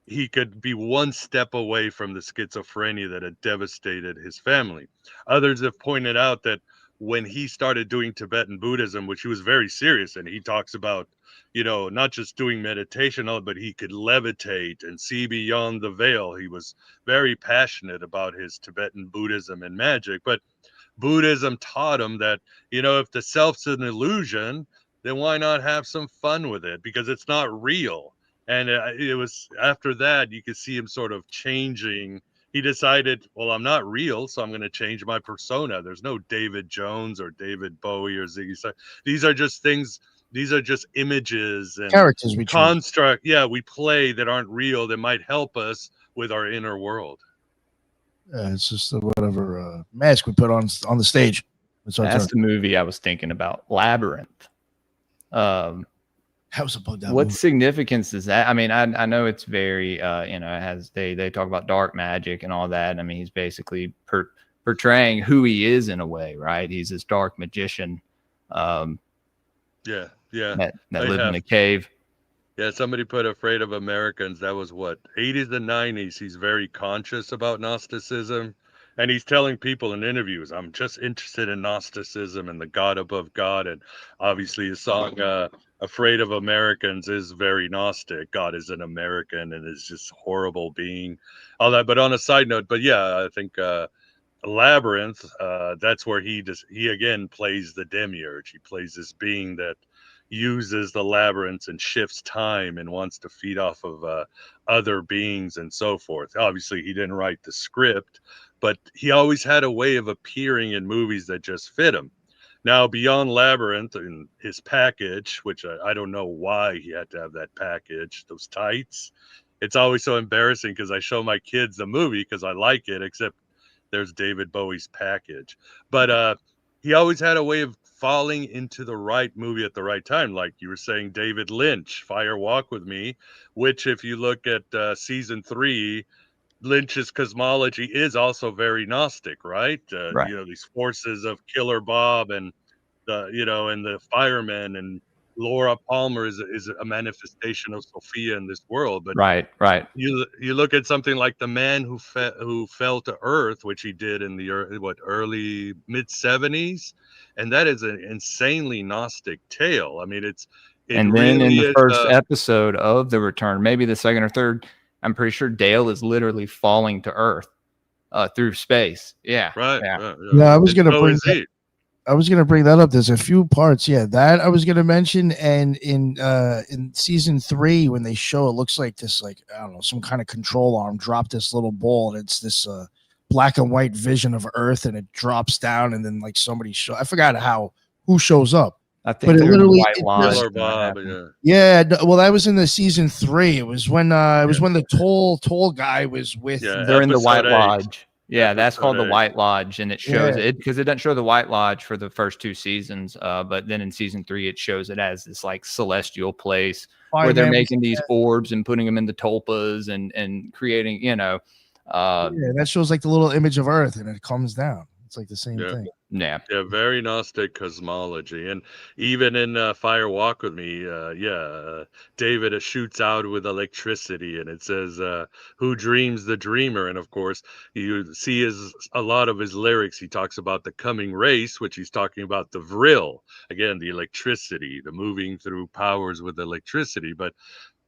he could be one step away from the schizophrenia that had devastated his family. Others have pointed out that when he started doing Tibetan Buddhism, which he was very serious in, he talks about, not just doing meditation, but he could levitate and see beyond the veil. He was very passionate about his Tibetan Buddhism and magic. But Buddhism taught him that, if the self's an illusion, then why not have some fun with it? Because it's not real. And it was after that you could see him sort of changing. He decided, well, I'm not real, so I'm going to change my persona. There's no David Jones or David Bowie or Ziggy Stardust. These are just things. These are just images and Characters we choose. construct. Yeah, we play that aren't real that might help us with our inner world. It's just whatever mask we put on the stage. That's the movie I was thinking about, Labyrinth. House of Bug. What significance is that? I mean, I know it's very, it has they talk about dark magic and all that. I mean, he's basically portraying who he is in a way, right? He's this dark magician. Yeah. That lived in a cave. Yeah, somebody put Afraid of Americans. That was what, 80s and 90s. He's very conscious about Gnosticism. And he's telling people in interviews, I'm just interested in Gnosticism and the God above God. And obviously his song Afraid of Americans is very Gnostic. God is an American and is just horrible being. All that. But on a side note, I think Labyrinth, that's where he again plays the demiurge. He plays this being that uses the labyrinths and shifts time and wants to feed off of other beings and so forth. Obviously, he didn't write the script, but he always had a way of appearing in movies that just fit him. Now, beyond Labyrinth and his package, which I don't know why he had to have that package, those tights. It's always so embarrassing because I show my kids the movie because I like it, except there's David Bowie's package. But he always had a way of falling into the right movie at the right time. Like you were saying, David Lynch, Fire Walk With Me, which if you look at season 3, Lynch's cosmology is also very Gnostic, right? Right. These forces of Killer Bob and and the firemen, and Laura Palmer is a manifestation of Sophia in this world. But Right. you look at something like The Man Who Fell to Earth, which he did in the early mid-70s, and that is an insanely Gnostic tale. I mean, And really then in the is, first episode of The Return, maybe the second or third, I'm pretty sure Dale is literally falling to Earth through space. Yeah. right. Yeah, I was going to bring is he. I was gonna bring that up. There's a few parts, that I was gonna mention, and in season 3 when they show it looks like this, like I don't know, some kind of control arm dropped this little ball, and it's this black and white vision of Earth, and it drops down, and then like somebody I forgot who shows up. I think But it literally White Lodge. Killer Bob, well, that was in the season 3. It was when when the tall guy was with. Yeah, They're in the White episode 8. Lodge. Yeah, that's called the 8. White Lodge, and it shows it because it doesn't show the White Lodge for the first 2 seasons. But then in season 3, it shows it as this like celestial place where they're making these orbs and putting them in the tulpas and creating, Yeah, that shows like the little image of Earth, and it comes down. It's like the same Yeah. thing. Yeah. Yeah, very Gnostic cosmology. And even in Fire Walk with Me, David shoots out with electricity, and it says, who dreams the dreamer? And of course, you see a lot of his lyrics. He talks about the coming race, which he's talking about the vril. Again, the electricity, the moving through powers with electricity. But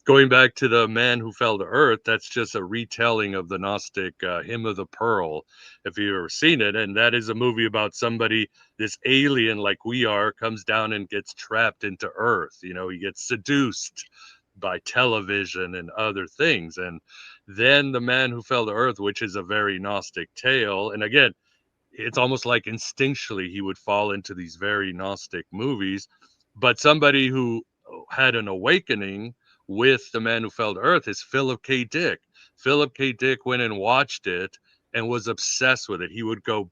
going back to the man who fell to earth, that's just a retelling of the Gnostic Hymn of the Pearl, if you've ever seen it. And that is a movie about somebody, this alien like we are, comes down and gets trapped into earth. You know, he gets seduced by television and other things. And then the man who fell to earth, which is a very Gnostic tale. And again, it's almost like instinctually he would fall into these very Gnostic movies. But somebody who had an awakening with The Man Who Fell to Earth is Philip K. Dick. Philip K. Dick went and watched it and was obsessed with it. He would go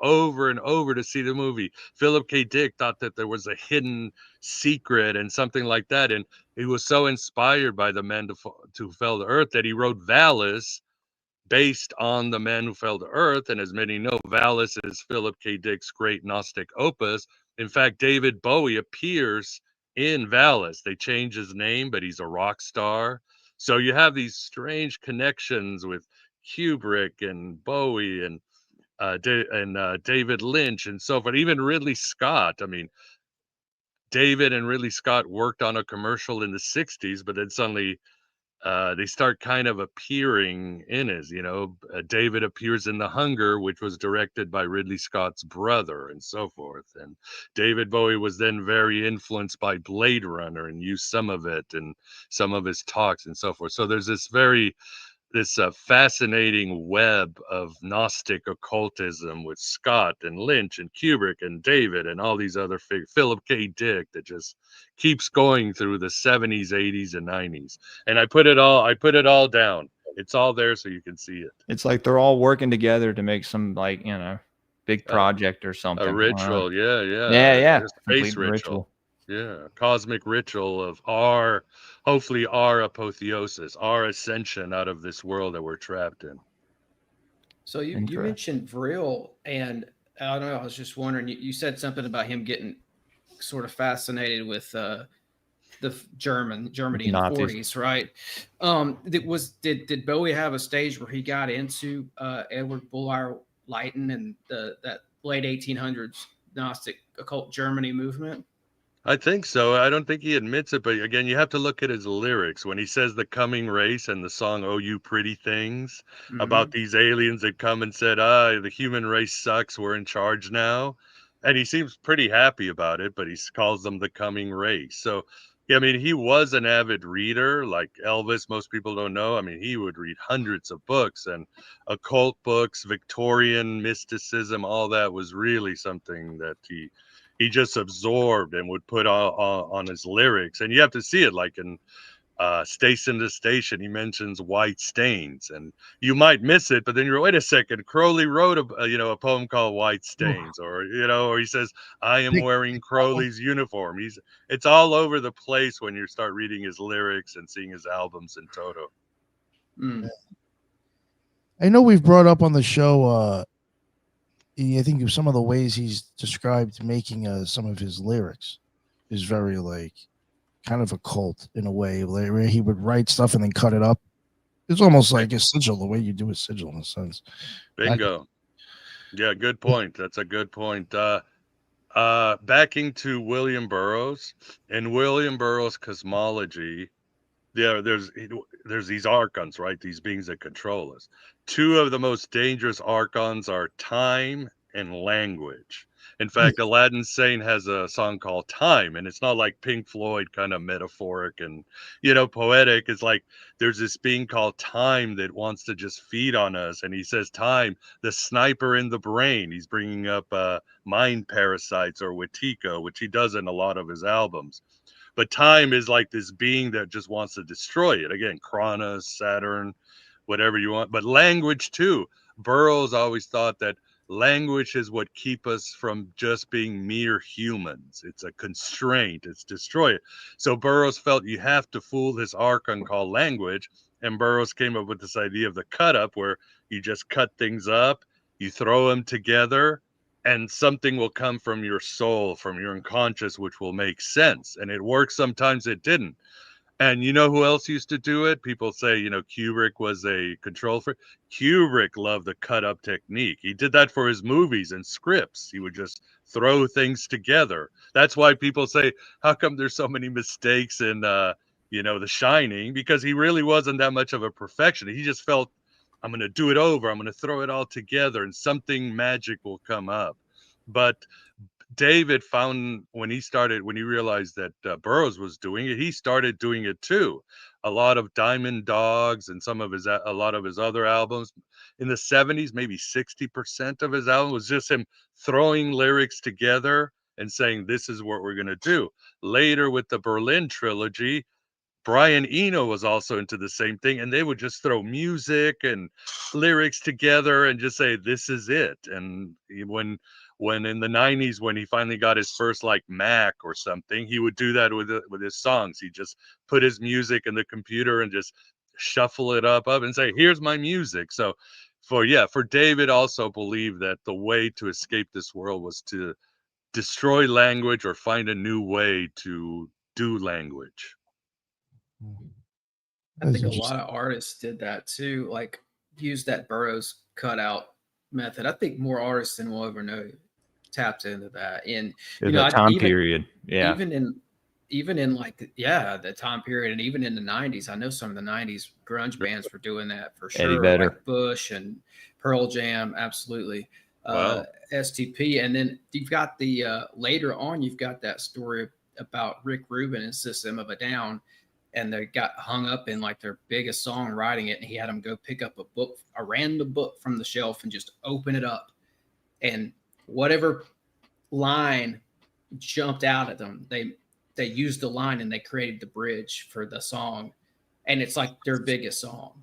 over and over to see the movie. Philip K. Dick thought that there was a hidden secret and something like that. And he was so inspired by The Man Who Fell to Earth that he wrote Valis, based on The Man Who Fell to Earth. And as many know, Valis is Philip K. Dick's great Gnostic opus. In fact, David Bowie appears in Valis. They change his name, but he's a rock star. So you have these strange connections with Kubrick and Bowie and David Lynch and so forth. Even Ridley Scott. I mean, David and Ridley Scott worked on a commercial in the 60s, but then suddenly they start kind of appearing in his, David appears in The Hunger, which was directed by Ridley Scott's brother and so forth. And David Bowie was then very influenced by Blade Runner and used some of it in some of his talks and so forth. So there's this fascinating web of Gnostic occultism with Scott and Lynch and Kubrick and David and all these other figures, Philip K. Dick, that just keeps going through the 70s, 80s, and 90s. And I put it all down. It's all there so you can see it. It's like they're all working together to make some big project or something. A ritual, yeah. A space ritual. Yeah, cosmic ritual of hopefully our apotheosis, our ascension out of this world that we're trapped in. So you mentioned Vril, and I don't know, I was just wondering, you said something about him getting sort of fascinated with the Germany in the 40s, right? Did Bowie have a stage where he got into Edward Bullard Lytton and that late 1800s Gnostic occult Germany movement? I think so. I don't think he admits it, but again, you have to look at his lyrics when he says the coming race and the song "Oh You Pretty Things" about these aliens that come and said, the human race sucks, we're in charge now. And he seems pretty happy about it, but he calls them the coming race. So, I mean, he was an avid reader like Elvis. Most people don't know. I mean, he would read hundreds of books and occult books, Victorian mysticism, all that was really something that he just absorbed and would put on his lyrics. And you have to see it, like in Station to Station, he mentions white stains, and you might miss it, but then you're, wait a second, Crowley wrote a poem called White Stains, or he says, I am wearing Crowley's uniform. It's all over the place when you start reading his lyrics and seeing his albums in toto. I know we've brought up on the show I think some of the ways he's described making some of his lyrics is very kind of occult in a way, where he would write stuff and then cut it up. It's almost like a sigil, the way you do a sigil in a sense. Bingo. Yeah, good point. That's a good point. Backing to William Burroughs, in William Burroughs' cosmology, there's these archons, right? These beings that control us. Two of the most dangerous archons are time and language. In fact, Aladdin Sane has a song called Time, and it's not like Pink Floyd kind of metaphoric and, poetic. It's like there's this being called Time that wants to just feed on us. And he says, Time, the sniper in the brain. He's bringing up mind parasites or Wetiko, which he does in a lot of his albums. But Time is like this being that just wants to destroy it. Again, Cronus, Saturn, whatever you want. But language, too. Burroughs always thought that language is what keeps us from just being mere humans. It's a constraint. It's destroy it. So Burroughs felt you have to fool this archon called language. and Burroughs came up with this idea of the cut up, where you just cut things up, you throw them together, and something will come from your soul, from your unconscious, which will make sense. And it works. Sometimes it didn't. And you know who else used to do it? People say, Kubrick was a control freak. Kubrick loved the cut up technique. He did that for his movies and scripts. He would just throw things together. That's why people say, how come there's so many mistakes in, The Shining? Because he really wasn't that much of a perfectionist. He just felt, I'm going to do it over. I'm going to throw it all together and something magic will come up. But David found when he realized that Burroughs was doing it, he started doing it too. A lot of Diamond Dogs and a lot of his other albums in the 70s, maybe 60% of his album was just him throwing lyrics together and saying, this is what we're going to do. Later with the Berlin trilogy, Brian Eno was also into the same thing, and they would just throw music and lyrics together and just say, this is it. And when in the 90s, when he finally got his first like Mac or something, he would do that with his songs. He just put his music in the computer and just shuffle it up and say, here's my music. So for David also believed that the way to escape this world was to destroy language or find a new way to do language. I think a lot of artists did that too, like use that Burroughs cutout method. I think more artists than we'll ever know tapped into that. And time period. Yeah. Even in like the time period, and even in the 90s, I know some of the 90s grunge bands were doing that for sure. Like Bush and Pearl Jam, absolutely. Wow. STP. And then you've got the later on, you've got that story about Rick Rubin and System of a Down. And they got hung up in like their biggest song writing it. And he had them go pick up a random book from the shelf and just open it up. And whatever line jumped out at them, they used the line and they created the bridge for the song. And it's like their biggest song.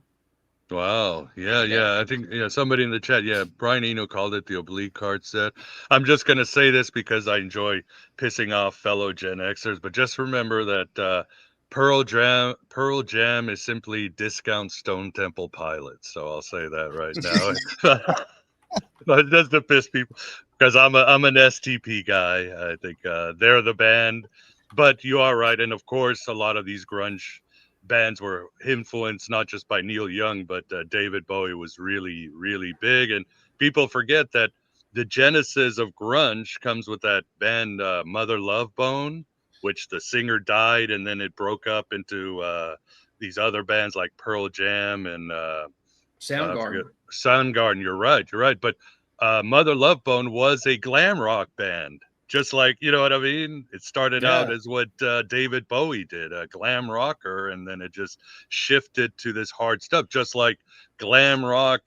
Wow. Yeah. I think, somebody in the chat, Brian Eno called it the oblique card set. I'm just going to say this because I enjoy pissing off fellow Gen Xers, but just remember that, Pearl Jam is simply discount Stone Temple Pilots. So I'll say that right now. But just to piss people, because I'm an STP guy. I think they're the band. But you are right, and of course, a lot of these grunge bands were influenced not just by Neil Young, but David Bowie was really, really big. And people forget that the genesis of grunge comes with that band Mother Love Bone, which the singer died, and then it broke up into these other bands like Pearl Jam and Soundgarden. Soundgarden, you're right. But Mother Love Bone was a glam rock band, just like, you know what I mean? It started out as what David Bowie did, a glam rocker, and then it just shifted to this hard stuff, just like glam rock.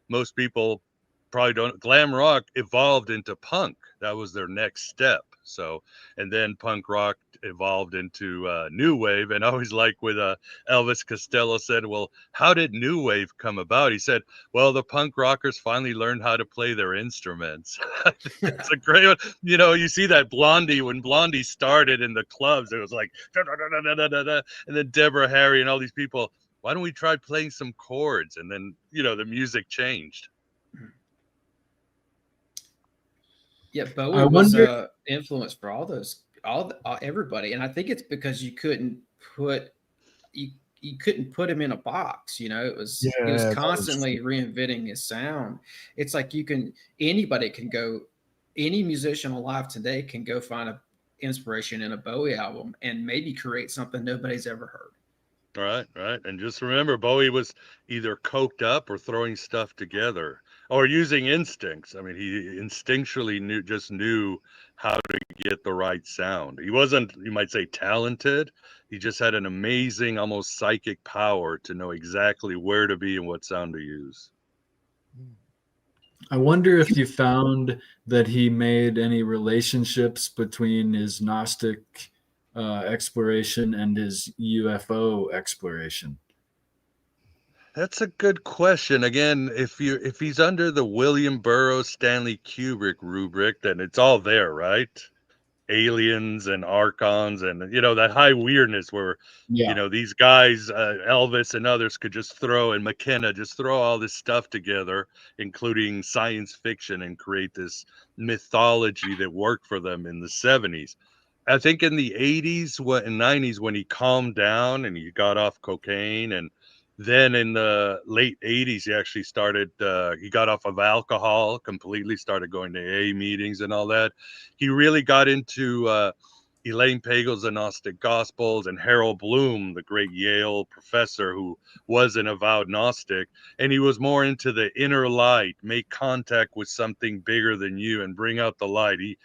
Most people probably don't. Glam rock evolved into punk. That was their next step. So, and then punk rock evolved into new wave. And I always like with Elvis Costello said, well, how did new wave come about? He said, well, the punk rockers finally learned how to play their instruments. It's a great one. You see that Blondie, when Blondie started in the clubs, it was like, and then Deborah Harry and all these people, why don't we try playing some chords? And then, the music changed. Yeah, Bowie was an influence for everybody, and I think it's because you couldn't put him in a box. He was constantly reinventing his sound. It's like anybody can go, any musician alive today can go find a inspiration in a Bowie album and maybe create something nobody's ever heard. Right. And just remember, Bowie was either coked up or throwing stuff together or using instincts. I mean, he instinctually knew how to get the right sound. He wasn't, you might say, talented. He just had an amazing, almost psychic power to know exactly where to be and what sound to use. I wonder if you found that he made any relationships between his gnostic exploration and his UFO exploration. That's a good question. Again, if he's under the William Burroughs, Stanley Kubrick rubric, then it's all there, right? aliens and archons and, you know, that high weirdness where, Yeah. you know, these guys, Elvis and others could just throw, and McKenna just throw all this stuff together, including science fiction, and create this mythology that worked for them in the 70s. I think in the 80s and 90s, when he calmed down and he got off cocaine, and then in the late 80s, he actually started, he got off of alcohol completely, started going to AA meetings and all that. He really got into Elaine Pagels' The Gnostic Gospels, and Harold Bloom, the great Yale professor who was an avowed Gnostic. And he was more into the inner light, make contact with something bigger than you and bring out the light. He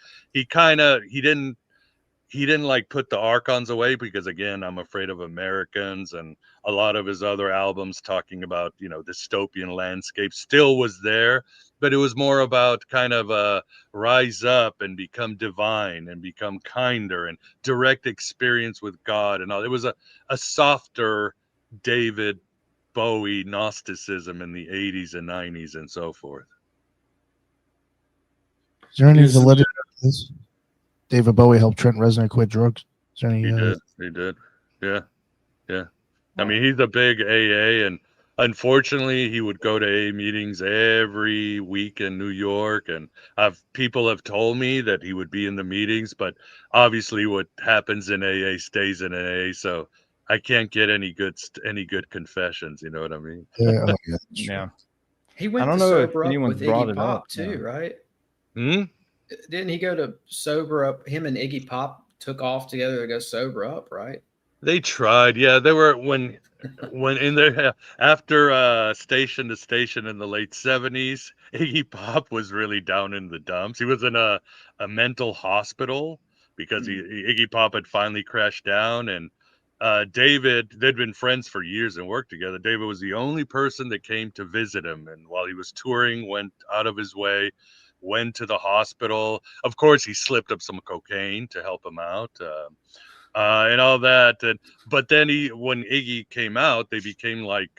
didn't like put the archons away, because again, I'm afraid of Americans, and a lot of his other albums talking about, you know, dystopian landscape still was there, but it was more about kind of rise up and become divine and become kinder and direct experience with God and all. It was a softer David Bowie Gnosticism in the 80s and 90s and so forth. Is there any Here's some- validity to this? David Bowie helped Trent Reznor quit drugs. Is there any, He did. Yeah. I mean, he's a big AA, and unfortunately, he would go to AA meetings every week in New York. And people have told me that he would be in the meetings, but obviously, what happens in AA stays in AA. So I can't get any good confessions. You know what I mean? yeah, oh, yeah, that's true. Yeah. He went don't to know if sober up anyone's with brought Iggy it Pop up, too, yeah. right? Hmm? Didn't he go to sober up? Him and Iggy Pop took off together to go sober up, right? They tried. Yeah, they were when in there after Station to Station in the late 70s, Iggy Pop was really down in the dumps. He was in a mental hospital because Iggy Pop had finally crashed down, and David, they'd been friends for years and worked together. David was the only person that came to visit him, and while he was touring, went out of his way, went to the hospital. Of course, he slipped up some cocaine to help him out. And all that. But then when Iggy came out, they became like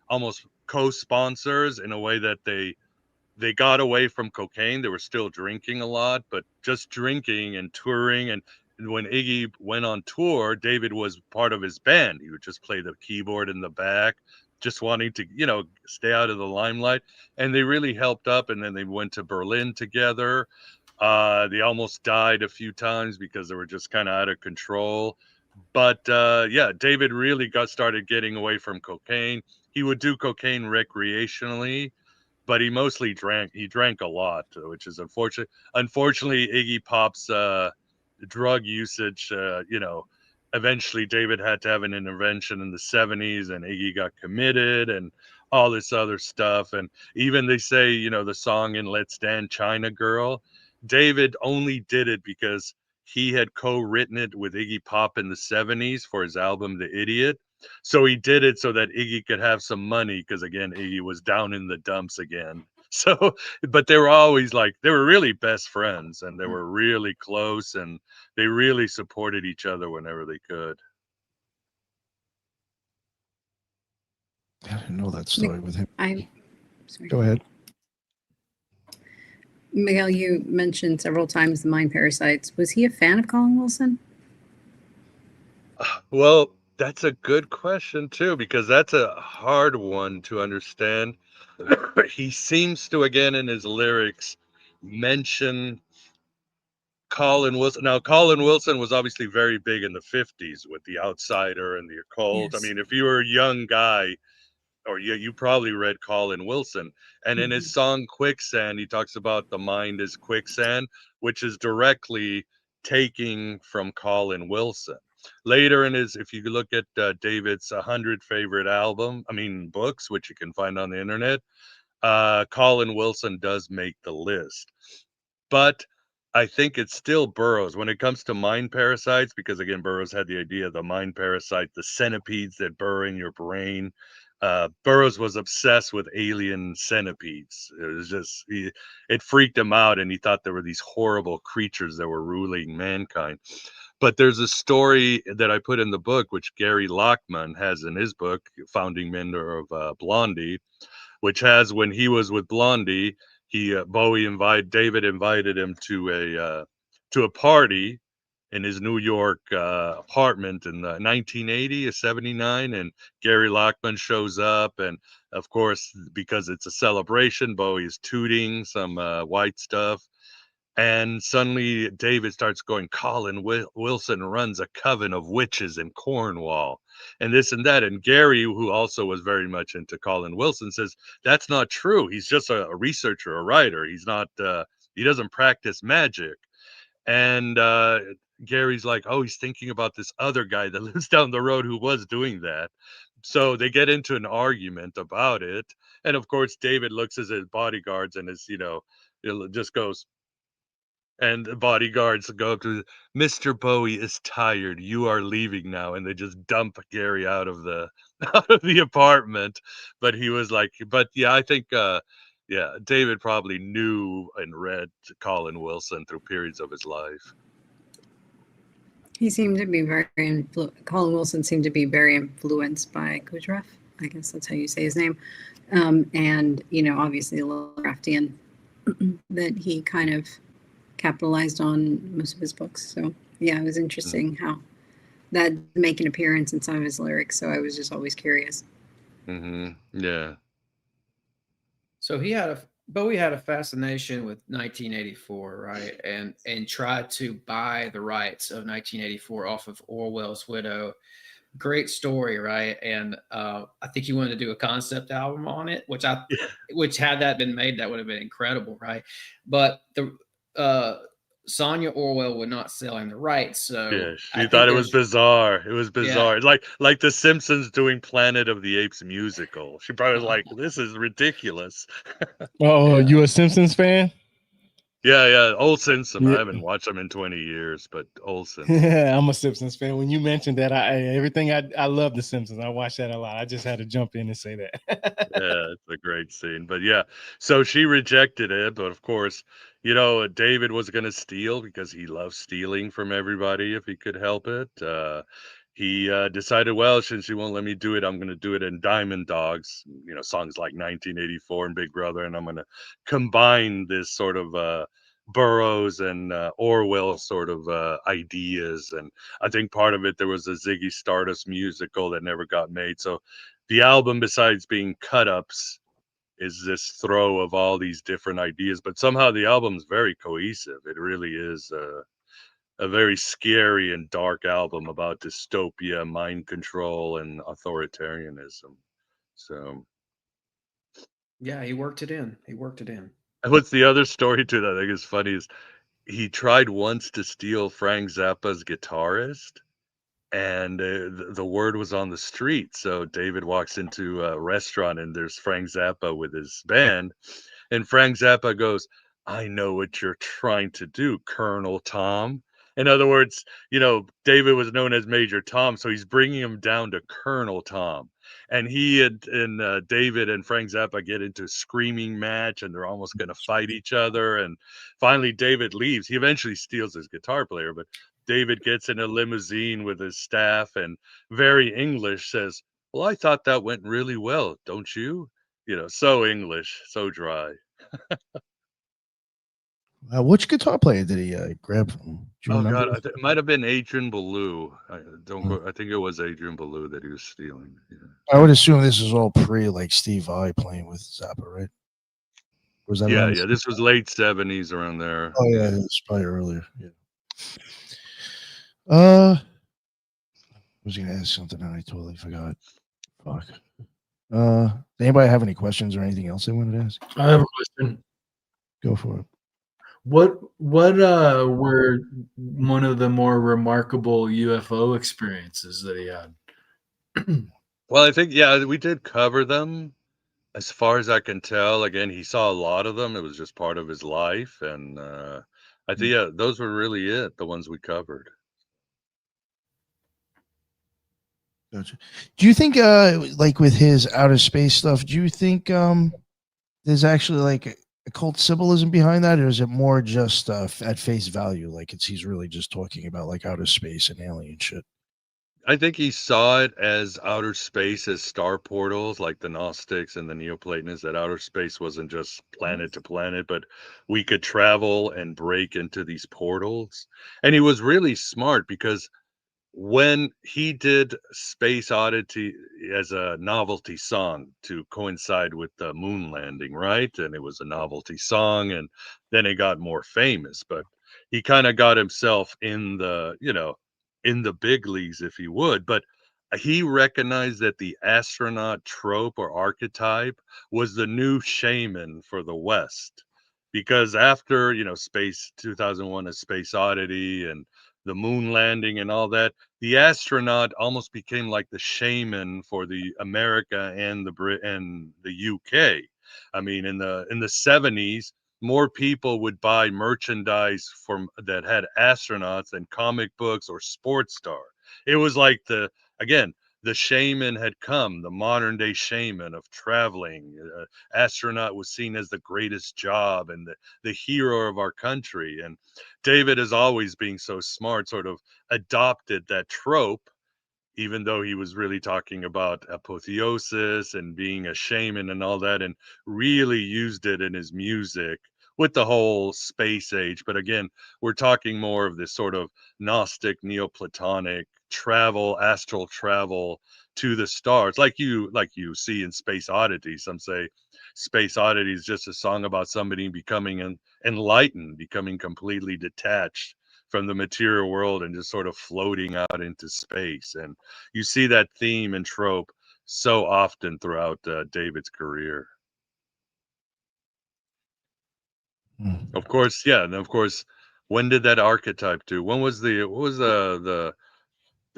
almost co-sponsors in a way that they got away from cocaine. They were still drinking a lot, but just drinking and touring. And when Iggy went on tour, David was part of his band. He would just play the keyboard in the back, just wanting to, you know, stay out of the limelight. And they really helped up. And then they went to Berlin together. They almost died a few times because they were just kind of out of control. But yeah, David really started getting away from cocaine. He would do cocaine recreationally, but he mostly drank. He drank a lot, which is unfortunate. Unfortunately, Iggy Pop's drug usage, you know, eventually David had to have an intervention in the 70s, and Iggy got committed and all this other stuff. And even they say, you know, the song in Let's Dance, China Girl, David only did it because he had co-written it with Iggy Pop in the 70s for his album The Idiot. So he did it so that Iggy could have some money, because again, Iggy was down in the dumps again. So, but they were always like, they were really best friends, and they were really close, and they really supported each other whenever they could. I didn't know that story with him. Sorry. Go ahead. Miguel, you mentioned several times the mind parasites. Was he a fan of Colin Wilson? Well, that's a good question too, because that's a hard one to understand. He seems to, again, in his lyrics, mention Colin Wilson. Now, Colin Wilson was obviously very big in the 50s with The Outsider and The Occult. Yes. I mean, if you were a young guy, or you probably read Colin Wilson. And in his song Quicksand, he talks about the mind is quicksand, which is directly taking from Colin Wilson. Later in his, if you look at David's 100 favorite books, which you can find on the internet, Colin Wilson does make the list. But I think it's still Burroughs when it comes to mind parasites, because again, Burroughs had the idea of the mind parasite, the centipedes that burrow in your brain. Burroughs was obsessed with alien centipedes. It was just, it freaked him out, and he thought there were these horrible creatures that were ruling mankind. But there's a story that I put in the book, which Gary Lockman has in his book, founding member of Blondie, which has, when he was with Blondie, David invited him to to a party in his New York apartment in 1980 or 79, and Gary Lockman shows up, and of course, because it's a celebration, Bowie is tooting some white stuff, and suddenly David starts going, Colin Wilson runs a coven of witches in Cornwall, and this and that, and Gary, who also was very much into Colin Wilson, says, that's not true. He's just a researcher, a writer. He's not, he doesn't practice magic. And Gary's like, oh, he's thinking about this other guy that lives down the road who was doing that. So they get into an argument about it. And of course, David looks at his bodyguards and is, it just goes, and the bodyguards go up to Mr. Bowie is tired. You are leaving now. And they just dump Gary out of the out of the apartment. But he was like, but yeah, I think yeah, David probably knew and read Colin Wilson through periods of his life. He seemed to be Colin Wilson seemed to be very influenced by Gurdjieff. I guess that's how you say his name. And, obviously Lovecraftian that he kind of capitalized on most of his books. So, yeah, it was interesting how that make an appearance in some of his lyrics. So I was just always curious. Yeah. So Bowie had a fascination with 1984, right? And tried to buy the rights of 1984 off of Orwell's Widow. Great story, right? And I think he wanted to do a concept album on it, which had that been made, that would have been incredible, right? But the Sonia Orwell would not sell him the rights, so yeah, she thought it was bizarre. It was bizarre, like the Simpsons doing Planet of the Apes musical. She probably was like, "This is ridiculous." Oh, you a Simpsons fan? Yeah, old Simpsons. Yeah. I haven't watched them in 20 years, but old Simpsons. Yeah, I'm a Simpsons fan. When you mentioned that, I love the Simpsons. I watch that a lot. I just had to jump in and say that. Yeah, it's a great scene. But yeah, so she rejected it, but of course, David was going to steal because he loves stealing from everybody if he could help it. He decided, well, since she won't let me do it, I'm going to do it in Diamond Dogs, songs like 1984 and Big Brother, and I'm going to combine this sort of Burroughs and Orwell sort of ideas. And I think part of it, there was a Ziggy Stardust musical that never got made. So the album, besides being cut-ups, is this throw of all these different ideas, but somehow the album's very cohesive. It really is a very scary and dark album about dystopia, mind control, and authoritarianism. So, yeah, he worked it in. And what's the other story to that I think is funny is he tried once to steal Frank Zappa's guitarist, and the word was on the street. So David walks into a restaurant and there's Frank Zappa with his band, and Frank Zappa goes, I know what you're trying to do, Colonel Tom. In other words, David was known as Major Tom, so he's bringing him down to Colonel Tom. And David and Frank Zappa get into a screaming match, and they're almost going to fight each other. And finally, David leaves. He eventually steals his guitar player, but David gets in a limousine with his staff and very English says, well, I thought that went really well, don't you? So English, so dry. Which guitar player did he grab from? Do you remember? God, it might have been Adrian Belew. I think it was Adrian Belew that he was stealing. Yeah. I would assume this is all pre like Steve Vai playing with Zappa, right? Was that yeah, this was late 70s around there. Oh yeah, it's probably earlier. Yeah. I was gonna ask something and I totally forgot. Fuck. Anybody have any questions or anything else they wanted to ask? I have a question. Go for it. What were one of the more remarkable UFO experiences that he had? Well, I think, we did cover them as far as I can tell. Again, he saw a lot of them. It was just part of his life. And I think, those were really it, the ones we covered. Gotcha. Do you think, like with his outer space stuff, do you think there's actually like occult symbolism behind that, or is it more just at face value? Like he's really just talking about like outer space and alien shit. I think he saw it as outer space as star portals, like the Gnostics and the Neoplatonists, that outer space wasn't just planet to planet, but we could travel and break into these portals. And he was really smart because when he did Space Oddity as a novelty song to coincide with the moon landing, right? And it was a novelty song, and then it got more famous, but he kind of got himself in the, in the big leagues, if you would. But he recognized that the astronaut trope or archetype was the new shaman for the West. Because after, Space 2001, A Space Oddity, and the moon landing and all that, the astronaut almost became like the shaman for the America and the UK. I mean, in the 70s, more people would buy merchandise from that had astronauts than comic books or sports star. It was like again, the shaman had come, the modern day shaman of traveling. Astronaut was seen as the greatest job and the hero of our country. And David, as always being so smart, sort of adopted that trope, even though he was really talking about apotheosis and being a shaman and all that, and really used it in his music with the whole space age. But again, we're talking more of this sort of Gnostic, Neoplatonic travel, astral travel to the stars, like you see in Space Oddity. Some say Space Oddity is just a song about somebody becoming enlightened, becoming completely detached from the material world and just sort of floating out into space. And you see that theme and trope so often throughout David's career. Of course, yeah, and of course, when did that archetype do? When was the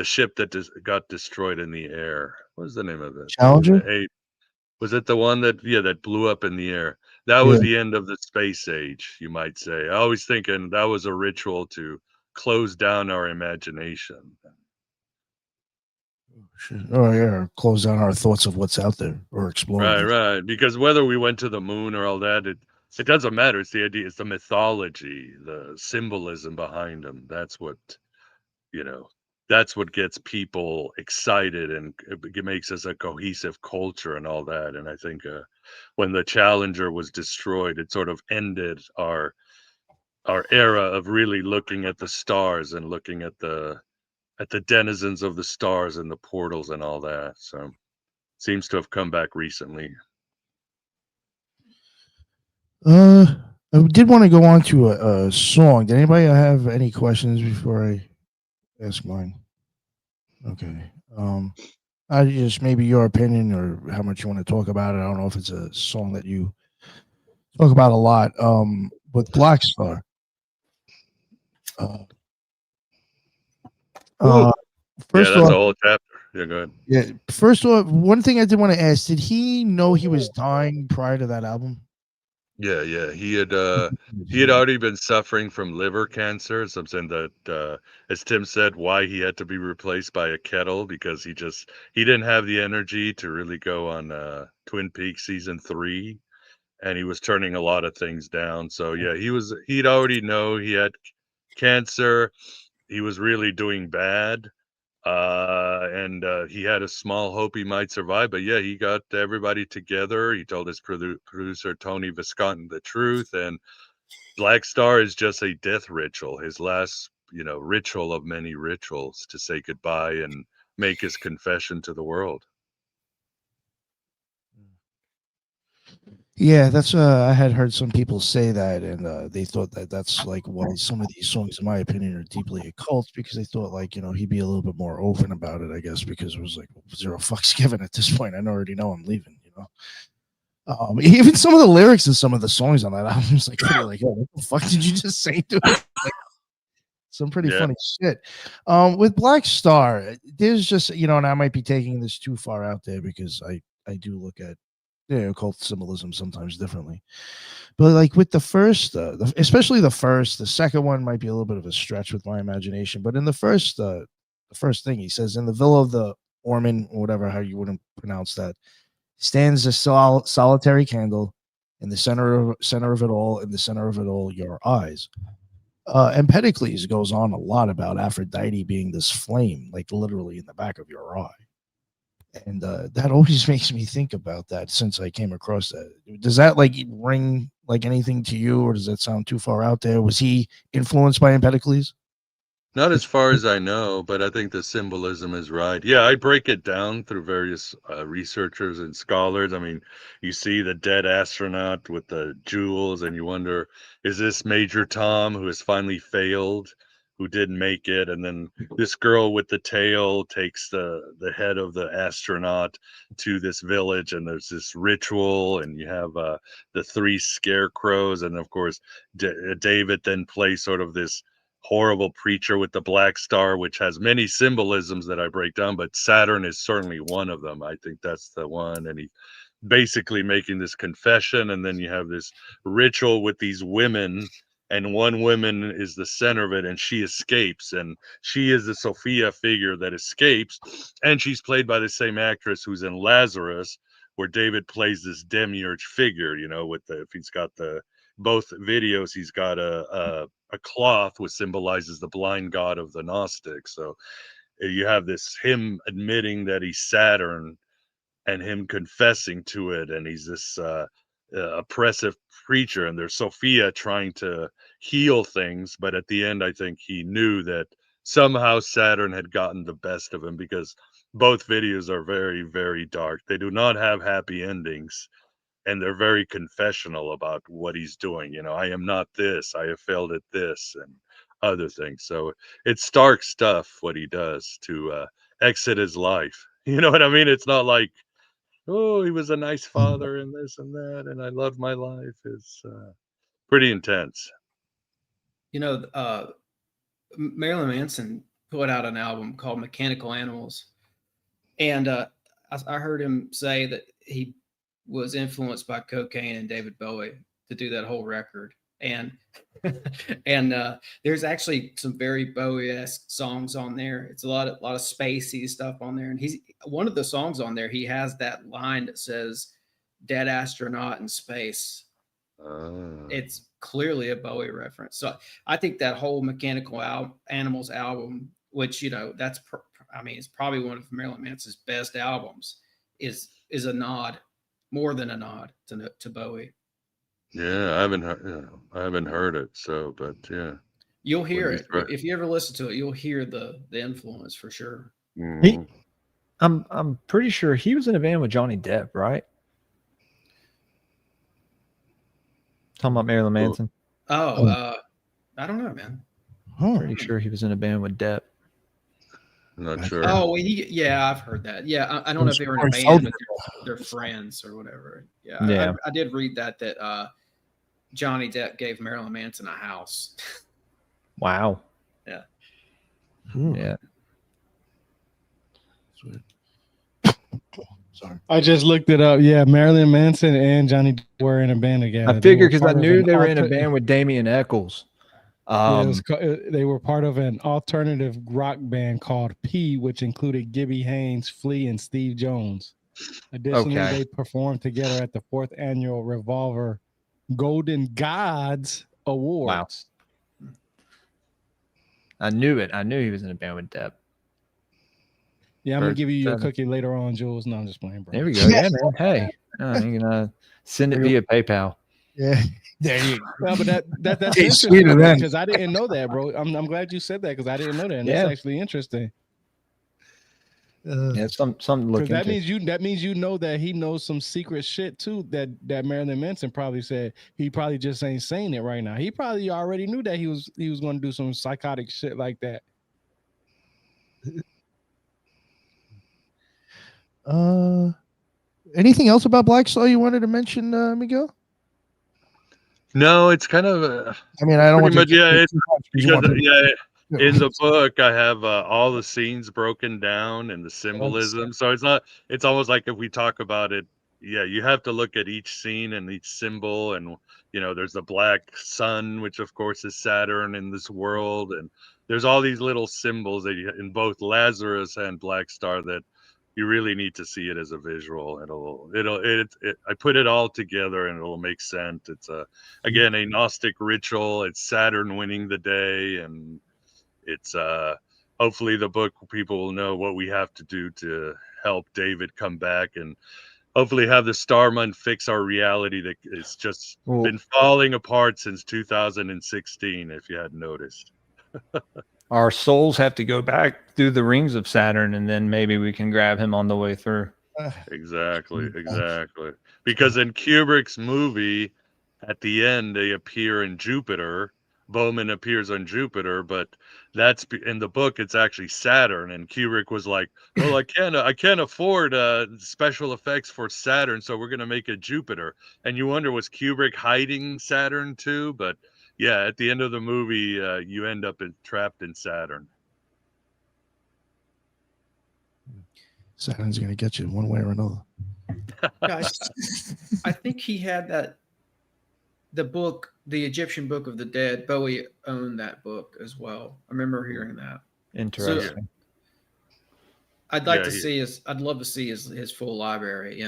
ship that got destroyed in the air? What was the name of it? Challenger? Was it the one that blew up in the air? That was the end of the space age, you might say. I always thinking that was a ritual to close down our imagination. Oh yeah, close down our thoughts of what's out there or explore. Right. Because whether we went to the moon or all that, it doesn't matter. It's the idea. It's the mythology, the symbolism behind them. That's what you know. That's what gets people excited, and it makes us a cohesive culture and all that. And I think when the Challenger was destroyed, it sort of ended our era of really looking at the stars and looking at the denizens of the stars and the portals and all that. So seems to have come back recently. I did want to go on to a song. Did anybody have any questions before I ask mine? Okay. I just maybe your opinion or how much you want to talk about it. I don't know if it's a song that you talk about a lot. With Blackstar. First that's off, a whole chapter. Yeah, go ahead. Yeah. First off, one thing I did want to ask: did he know he was dying prior to that album? Yeah. He had already been suffering from liver cancer. Something that, as Tim said, why he had to be replaced by a kettle, because he didn't have the energy to really go on Twin Peaks season 3, and he was turning a lot of things down. So yeah, he'd already know he had cancer. He was really doing bad. And he had a small hope he might survive. But yeah, he got everybody together. He told his producer, Tony Visconti, the truth. And Blackstar is just a death ritual, his last, ritual of many rituals to say goodbye and make his confession to the world. Yeah, that's I had heard some people say that, and they thought that that's like why some of these songs, in my opinion, are deeply occult, because they thought like he'd be a little bit more open about it, I guess, because it was like zero fucks given at this point. I already know I'm leaving, even some of the lyrics in some of the songs on that album is like pretty like, oh, what the fuck did you just say to it? Like, some pretty funny shit. With Blackstar, there's just and I might be taking this too far out there because I do look at occult symbolism sometimes differently, but like with the first especially the second one might be a little bit of a stretch with my imagination, but in the first thing he says, in the villa of the Orman, or whatever, how you wouldn't pronounce that, stands a solitary candle in the center of it all, in the center of it all, your eyes. Empedocles goes on a lot about Aphrodite being this flame, like literally in the back of your eye. And that always makes me think about that since I came across that. Does that like ring like anything to you, or does that sound too far out there? Was he influenced by Empedocles? Not as far as I know, but I think the symbolism is right. Yeah, I break it down through various researchers and scholars. I mean, you see the dead astronaut with the jewels, and you wonder, is this Major Tom who has finally failed, who didn't make it? And then this girl with the tail takes the head of the astronaut to this village, and there's this ritual, and you have the three scarecrows, and of course, David then plays sort of this horrible preacher with the Blackstar, which has many symbolisms that I break down, but Saturn is certainly one of them. I think that's the one. And he basically making this confession, and then you have this ritual with these women, and one woman is the center of it, and she escapes, and she is the Sophia figure that escapes, and she's played by the same actress who's in Lazarus, where David plays this demiurge figure, you know, with the, if he's got the both videos, he's got a cloth which symbolizes the blind god of the Gnostics. So you have this him admitting that he's Saturn, and him confessing to it, and he's this oppressive preacher, and there's Sophia trying to heal things, but at the end I think he knew that somehow Saturn had gotten the best of him, because both videos are very, very dark. They do not have happy endings, and they're very confessional about what he's doing. You know, I am not this, I have failed at this, and other things. So it's stark stuff what he does to exit his life. You know what I mean? It's not like, oh, he was a nice father and this and that, and I love my life. It's pretty intense. You know, Marilyn Manson put out an album called Mechanical Animals, and I heard him say that he was influenced by cocaine and David Bowie to do that whole record. And there's actually some very Bowie-esque songs on there. It's a lot of spacey stuff on there. And he's one of the songs on there. He has that line that says "dead astronaut in space." It's clearly a Bowie reference. So I think that whole Mechanical Animals album, which, you know, that's it's probably one of Marilyn Manson's best albums, is a nod, more than a nod to Bowie. Yeah, I haven't heard it. So, but yeah, you'll hear it if you ever listen to it. You'll hear the influence for sure. Mm-hmm. I'm pretty sure he was in a band with Johnny Depp, right? Talking about Marilyn Manson. I don't know, man. Pretty sure he was in a band with Depp. I'm not sure. Oh, yeah, I've heard that. Yeah, I don't know if they were in a band, but they're friends or whatever. Yeah. I did read that Johnny Depp gave Marilyn Manson a house. Wow. Yeah. Yeah. Sweet. Sorry. I just looked it up. Yeah, Marilyn Manson and Johnny were in a band together. I figured because I knew they were in a band with Damien Eccles. They were part of an alternative rock band called P, which included Gibby Haynes, Flea, and Steve Jones. Additionally, they performed together at the 4th annual Revolver Golden Gods Awards. Wow. I knew it. I knew he was in a band with Depp. Yeah, I'm going to give you your cookie later on, Jules. No, I'm just playing, bro. There we go. Yeah, man. Hey, you can send it via PayPal. Yeah, there you go. Well, but that's interesting because I didn't know that, bro. I'm glad you said that because I didn't know that. And that's actually interesting. Yeah, something to look into. That means you know that he knows some secret shit too that Marilyn Manson probably said. He probably just ain't saying it right now. He probably already knew that he was going to do some psychotic shit like that. Anything else about Blackstar you wanted to mention, Miguel? No, it's kind of. I mean, I don't want much. To yeah, it's because in the book I have all the scenes broken down and the symbolism. So it's almost like if we talk about it, yeah, you have to look at each scene and each symbol, and you know, there's the black sun, which of course is Saturn in this world, and there's all these little symbols that in both Lazarus and Blackstar that you really need to see it as a visual. I put it all together and it'll make sense. It's again a gnostic ritual. It's Saturn winning the day, and it's hopefully the book people will know what we have to do to help David come back, and hopefully have the Starman fix our reality that it's just been falling apart since 2016, if you hadn't noticed. Our souls have to go back through the rings of Saturn, and then maybe we can grab him on the way through. Exactly. Because in Kubrick's movie, at the end, they appear in Jupiter. Bowman appears on Jupiter, but that's in the book. It's actually Saturn, and Kubrick was like, "Well, I can't afford special effects for Saturn, so we're gonna make it Jupiter." And you wonder, was Kubrick hiding Saturn too? But yeah, at the end of the movie, you end up trapped in Saturn. Saturn's gonna get you one way or another. Guys, I think he had the book, the Egyptian Book of the Dead. Bowie owned that book as well. I remember hearing that. Interesting. So, I'd like to see I'd love to see his full library,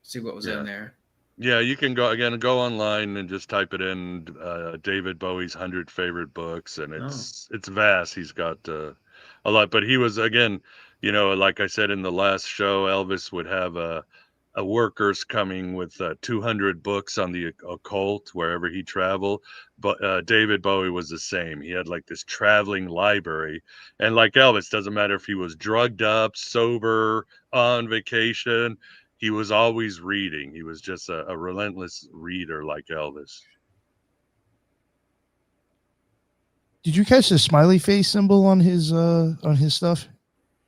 see what was in there. Yeah, you can go online and just type it in, David Bowie's 100 favorite books, and it's vast. He's got a lot, but he was, again, like I said in the last show, Elvis would have a workers coming with 200 books on the occult wherever he traveled. But David Bowie was the same. He had like this traveling library, and like Elvis, doesn't matter if he was drugged up, sober, on vacation, he was always reading. He was just a relentless reader like Elvis. Did you catch the smiley face symbol on his stuff?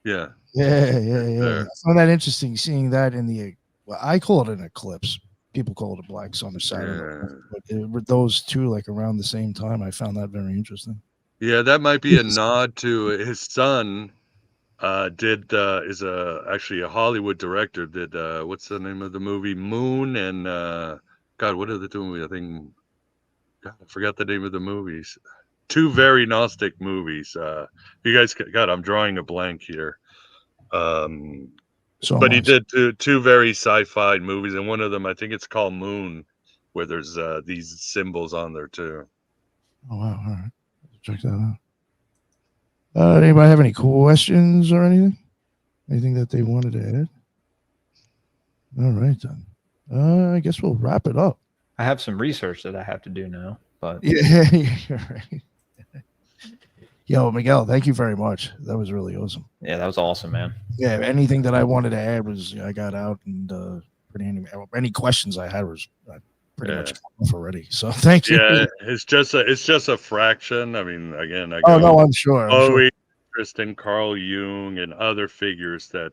Yeah. Yeah. I found that interesting, seeing that in the, well, I call it an eclipse. People call it a black sun or Saturn. But those two, like around the same time, I found that very interesting. Yeah, that might be a nod to his son. Is actually a Hollywood director. Did what's the name of the movie? Moon and God, what are the two movies? I think God, I forgot the name of the movies. Two very gnostic movies. You guys, God, I'm drawing a blank here. But he did two very sci-fi movies, and one of them, I think it's called Moon, where there's these symbols on there too. Oh wow! All right, check that out. Anybody have any questions or anything? Anything that they wanted to add? All right, then. I guess we'll wrap it up. I have some research that I have to do now, but yeah, you're right. Yo, Miguel, thank you very much. That was really awesome. Yeah, that was awesome, man. Yeah, anything that I wanted to add was I got out, and any questions I had was pretty much off already. So thank you. Yeah, it's just a fraction. I mean, again, I'm sure. Bowie, Tristan, Carl Jung, and other figures that,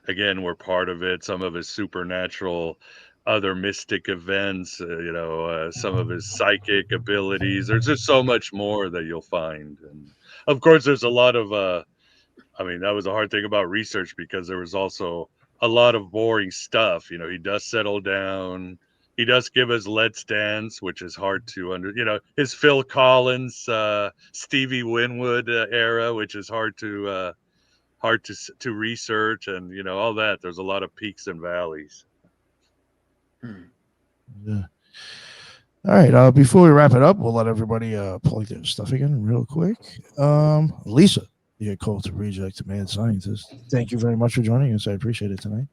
again, were part of it. Some of his supernatural, other mystic events. Some of his psychic abilities. There's just so much more that you'll find, and of course, there's a lot of. That was a hard thing about research, because there was also a lot of boring stuff. He does settle down. He does give us Let's Dance, which is hard to his Phil Collins, Stevie Winwood era, which is hard to research, and all that. There's a lot of peaks and valleys. Yeah. All right. Before we wrap it up, we'll let everybody plug their stuff again real quick. Lisa, the Occult Reject Mad Scientist, thank you very much for joining us. I appreciate it tonight.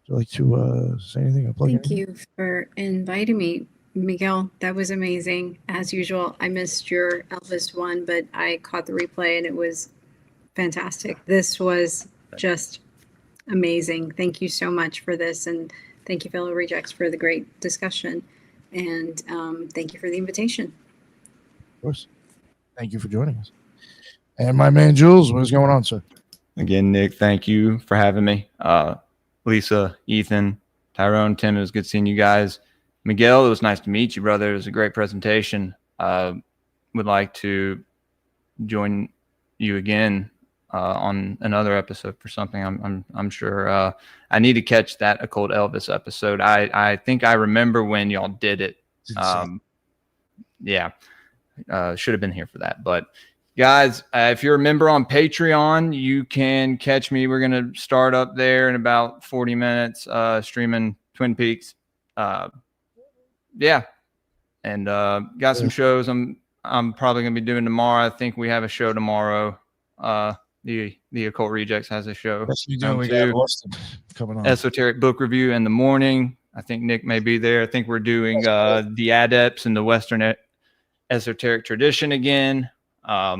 Would you like to say anything? Thank you for inviting me, Miguel. That was amazing. As usual, I missed your Elvis one, but I caught the replay and it was fantastic. This was just amazing. Thank you so much for this. And thank you, fellow rejects, for the great discussion. And thank you for the invitation. Of course. Thank you for joining us. And my man, Jules, what is going on, sir? Again, Nick, thank you for having me. Lisa, Ethan, Tyrone, Tim, it was good seeing you guys. Miguel, it was nice to meet you, brother. It was a great presentation. Would like to join you again on another episode for something. I'm sure I need to catch that Occult Elvis episode. I think I remember when y'all did it. Should have been here for that. But Guys, if you're a member on Patreon, you can catch me. We're going to start up there in about 40 minutes, streaming Twin Peaks. Yeah. And got some shows I'm probably going to be doing tomorrow. I think we have a show tomorrow. The Occult Rejects has a show. Yes, we do. We got Austin coming on. Esoteric book review in the morning. I think Nick may be there. I think we're doing the Adepts and the Western Esoteric Tradition again. Yeah.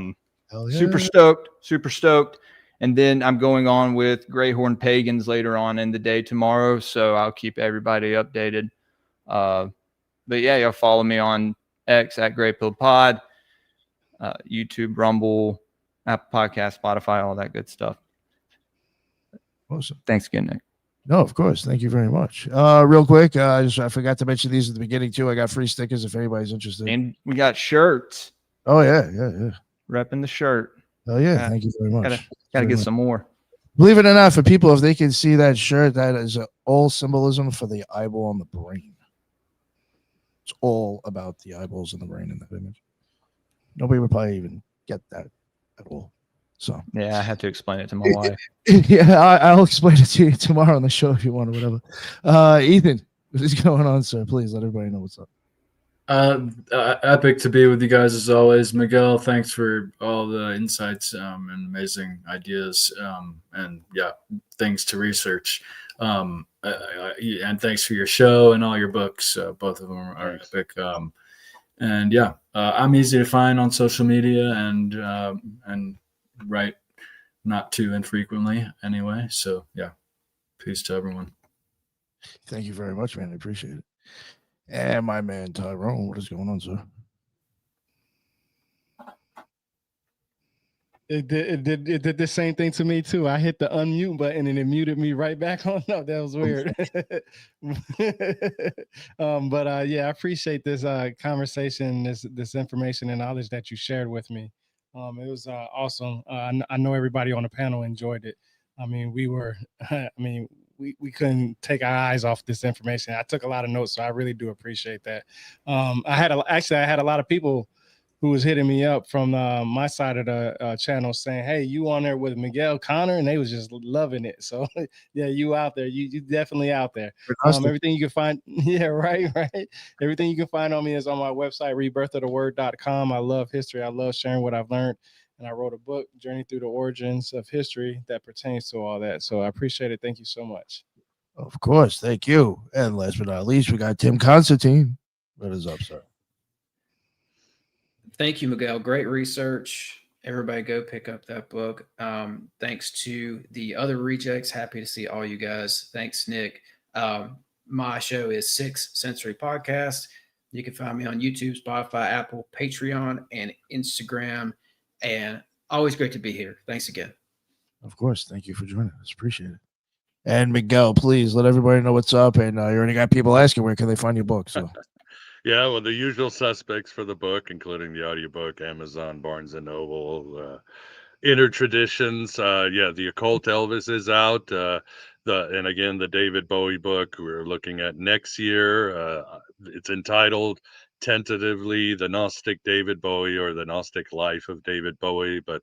Super stoked. And then I'm going on with Greyhorn Pagans later on in the day tomorrow. So I'll keep everybody updated. But yeah, y'all follow me on X at Grey Pill Pod, YouTube, Rumble, Apple Podcast, Spotify, all that good stuff. Awesome. Thanks again, Nick. No, of course. Thank you very much. Real quick, I forgot to mention these at the beginning too. I got free stickers if anybody's interested. And we got shirts. Oh yeah. Repping the shirt. Oh yeah. Thank you very much. Gotta get some more. Believe it or not, for people, if they can see that shirt, that is all symbolism for the eyeball and the brain. It's all about the eyeballs and the brain in that image. Nobody would probably even get that at all. So yeah, I had to explain it to my wife. Yeah, I'll explain it to you tomorrow on the show if you want or whatever. Ethan, what is going on, sir? Please let everybody know what's up. Epic to be with you guys as always. Miguel, thanks for all the insights and amazing ideas and yeah, things to research. And thanks for your show and all your books. Both of them are epic. And yeah, I'm easy to find on social media and write not too infrequently anyway. So yeah, peace to everyone. Thank you very much, man. I appreciate it. And my man Tyrone, what is going on, sir? It did the same thing to me too. I hit the unmute button and it muted me right back on. No, that was weird. But yeah, I appreciate this conversation, this information and knowledge that you shared with me. It was awesome. I know everybody on the panel enjoyed it. I mean, we couldn't take our eyes off this information. I took a lot of notes, so I really do appreciate that. I had a lot of people who was hitting me up from my side of the channel saying, "Hey, you on there with Miguel Connor?" And they was just loving it. So yeah, you out there. You definitely out there. Everything you can find. Yeah, right. Everything you can find on me is on my website, rebirthoftheword.com. I love history. I love sharing what I've learned. And I wrote a book, Journey Through the Origins of History, that pertains to all that. So I appreciate it. Thank you so much. Of course. Thank you. And last but not least, we got Tim Constantine. What is up, sir? Thank you, Miguel. Great research. Everybody go pick up that book. Thanks to the other rejects. Happy to see all you guys. Thanks, Nick. My show is Sixth Sensory Podcast. You can find me on YouTube, Spotify, Apple, Patreon, and Instagram. And always great to be here. Thanks again. Of course. Thank you for joining us. Appreciate it. And Miguel, please let everybody know what's up. And you already got people asking where can they find your book. So yeah, well, the usual suspects for the book, including the audiobook, Amazon, Barnes and Noble, Inner Traditions. Yeah, the Occult Elvis is out. And again, the David Bowie book we're looking at next year. It's entitled tentatively The Gnostic David Bowie or The Gnostic Life of David Bowie, but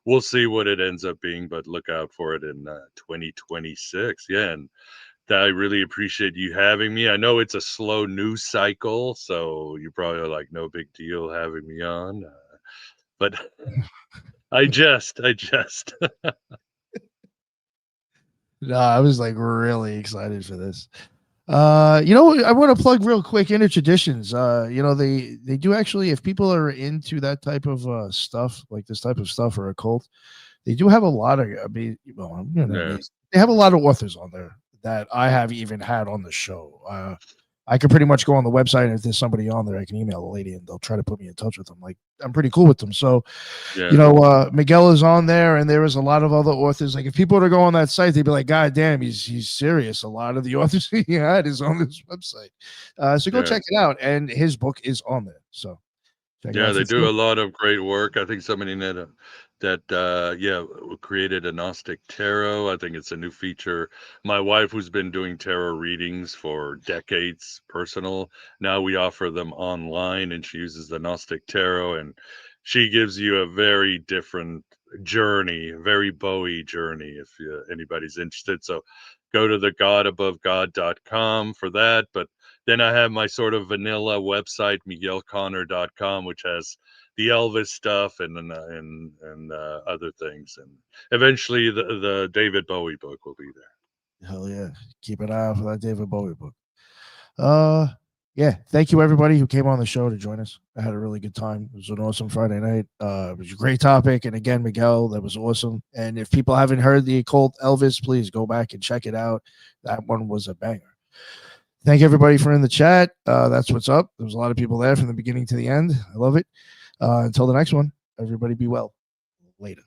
we'll see what it ends up being, but look out for it in 2026. Yeah, and I really appreciate you having me. I know it's a slow news cycle, so you probably are like, no big deal having me on, but I just no, I was like really excited for this. I want to plug real quick Inner Traditions. They do actually, if people are into that type of stuff, like this type of stuff or occult, they do have a lot of they have a lot of authors on there that I have even had on the show. I could pretty much go on the website, and if there's somebody on there, I can email the lady and they'll try to put me in touch with them. Like, I'm pretty cool with them. So, Miguel is on there, and there is a lot of other authors. Like, if people were to go on that site, they'd be like, God damn, he's serious. A lot of the authors he had is on this website. So go check it out. And his book is on there. So they do a lot of great work. I think somebody created a Gnostic Tarot. I think it's a new feature. My wife, who's been doing tarot readings for decades, personal, now we offer them online, and she uses the Gnostic Tarot, and she gives you a very different journey, very Bowie journey, if anybody's interested. So go to the godabovegod.com for that. But then I have my sort of vanilla website, miguelconnor.com, which has the Elvis stuff and other things. And eventually the David Bowie book will be there. Hell yeah. Keep an eye out for that David Bowie book. Yeah, thank you everybody who came on the show to join us. I had a really good time. It was an awesome Friday night. It was a great topic. And again, Miguel, that was awesome. And if people haven't heard the Occult Elvis, please go back and check it out. That one was a banger. Thank everybody for in the chat. That's what's up. There was a lot of people there from the beginning to the end. I love it. Until the next one, everybody be well. Later.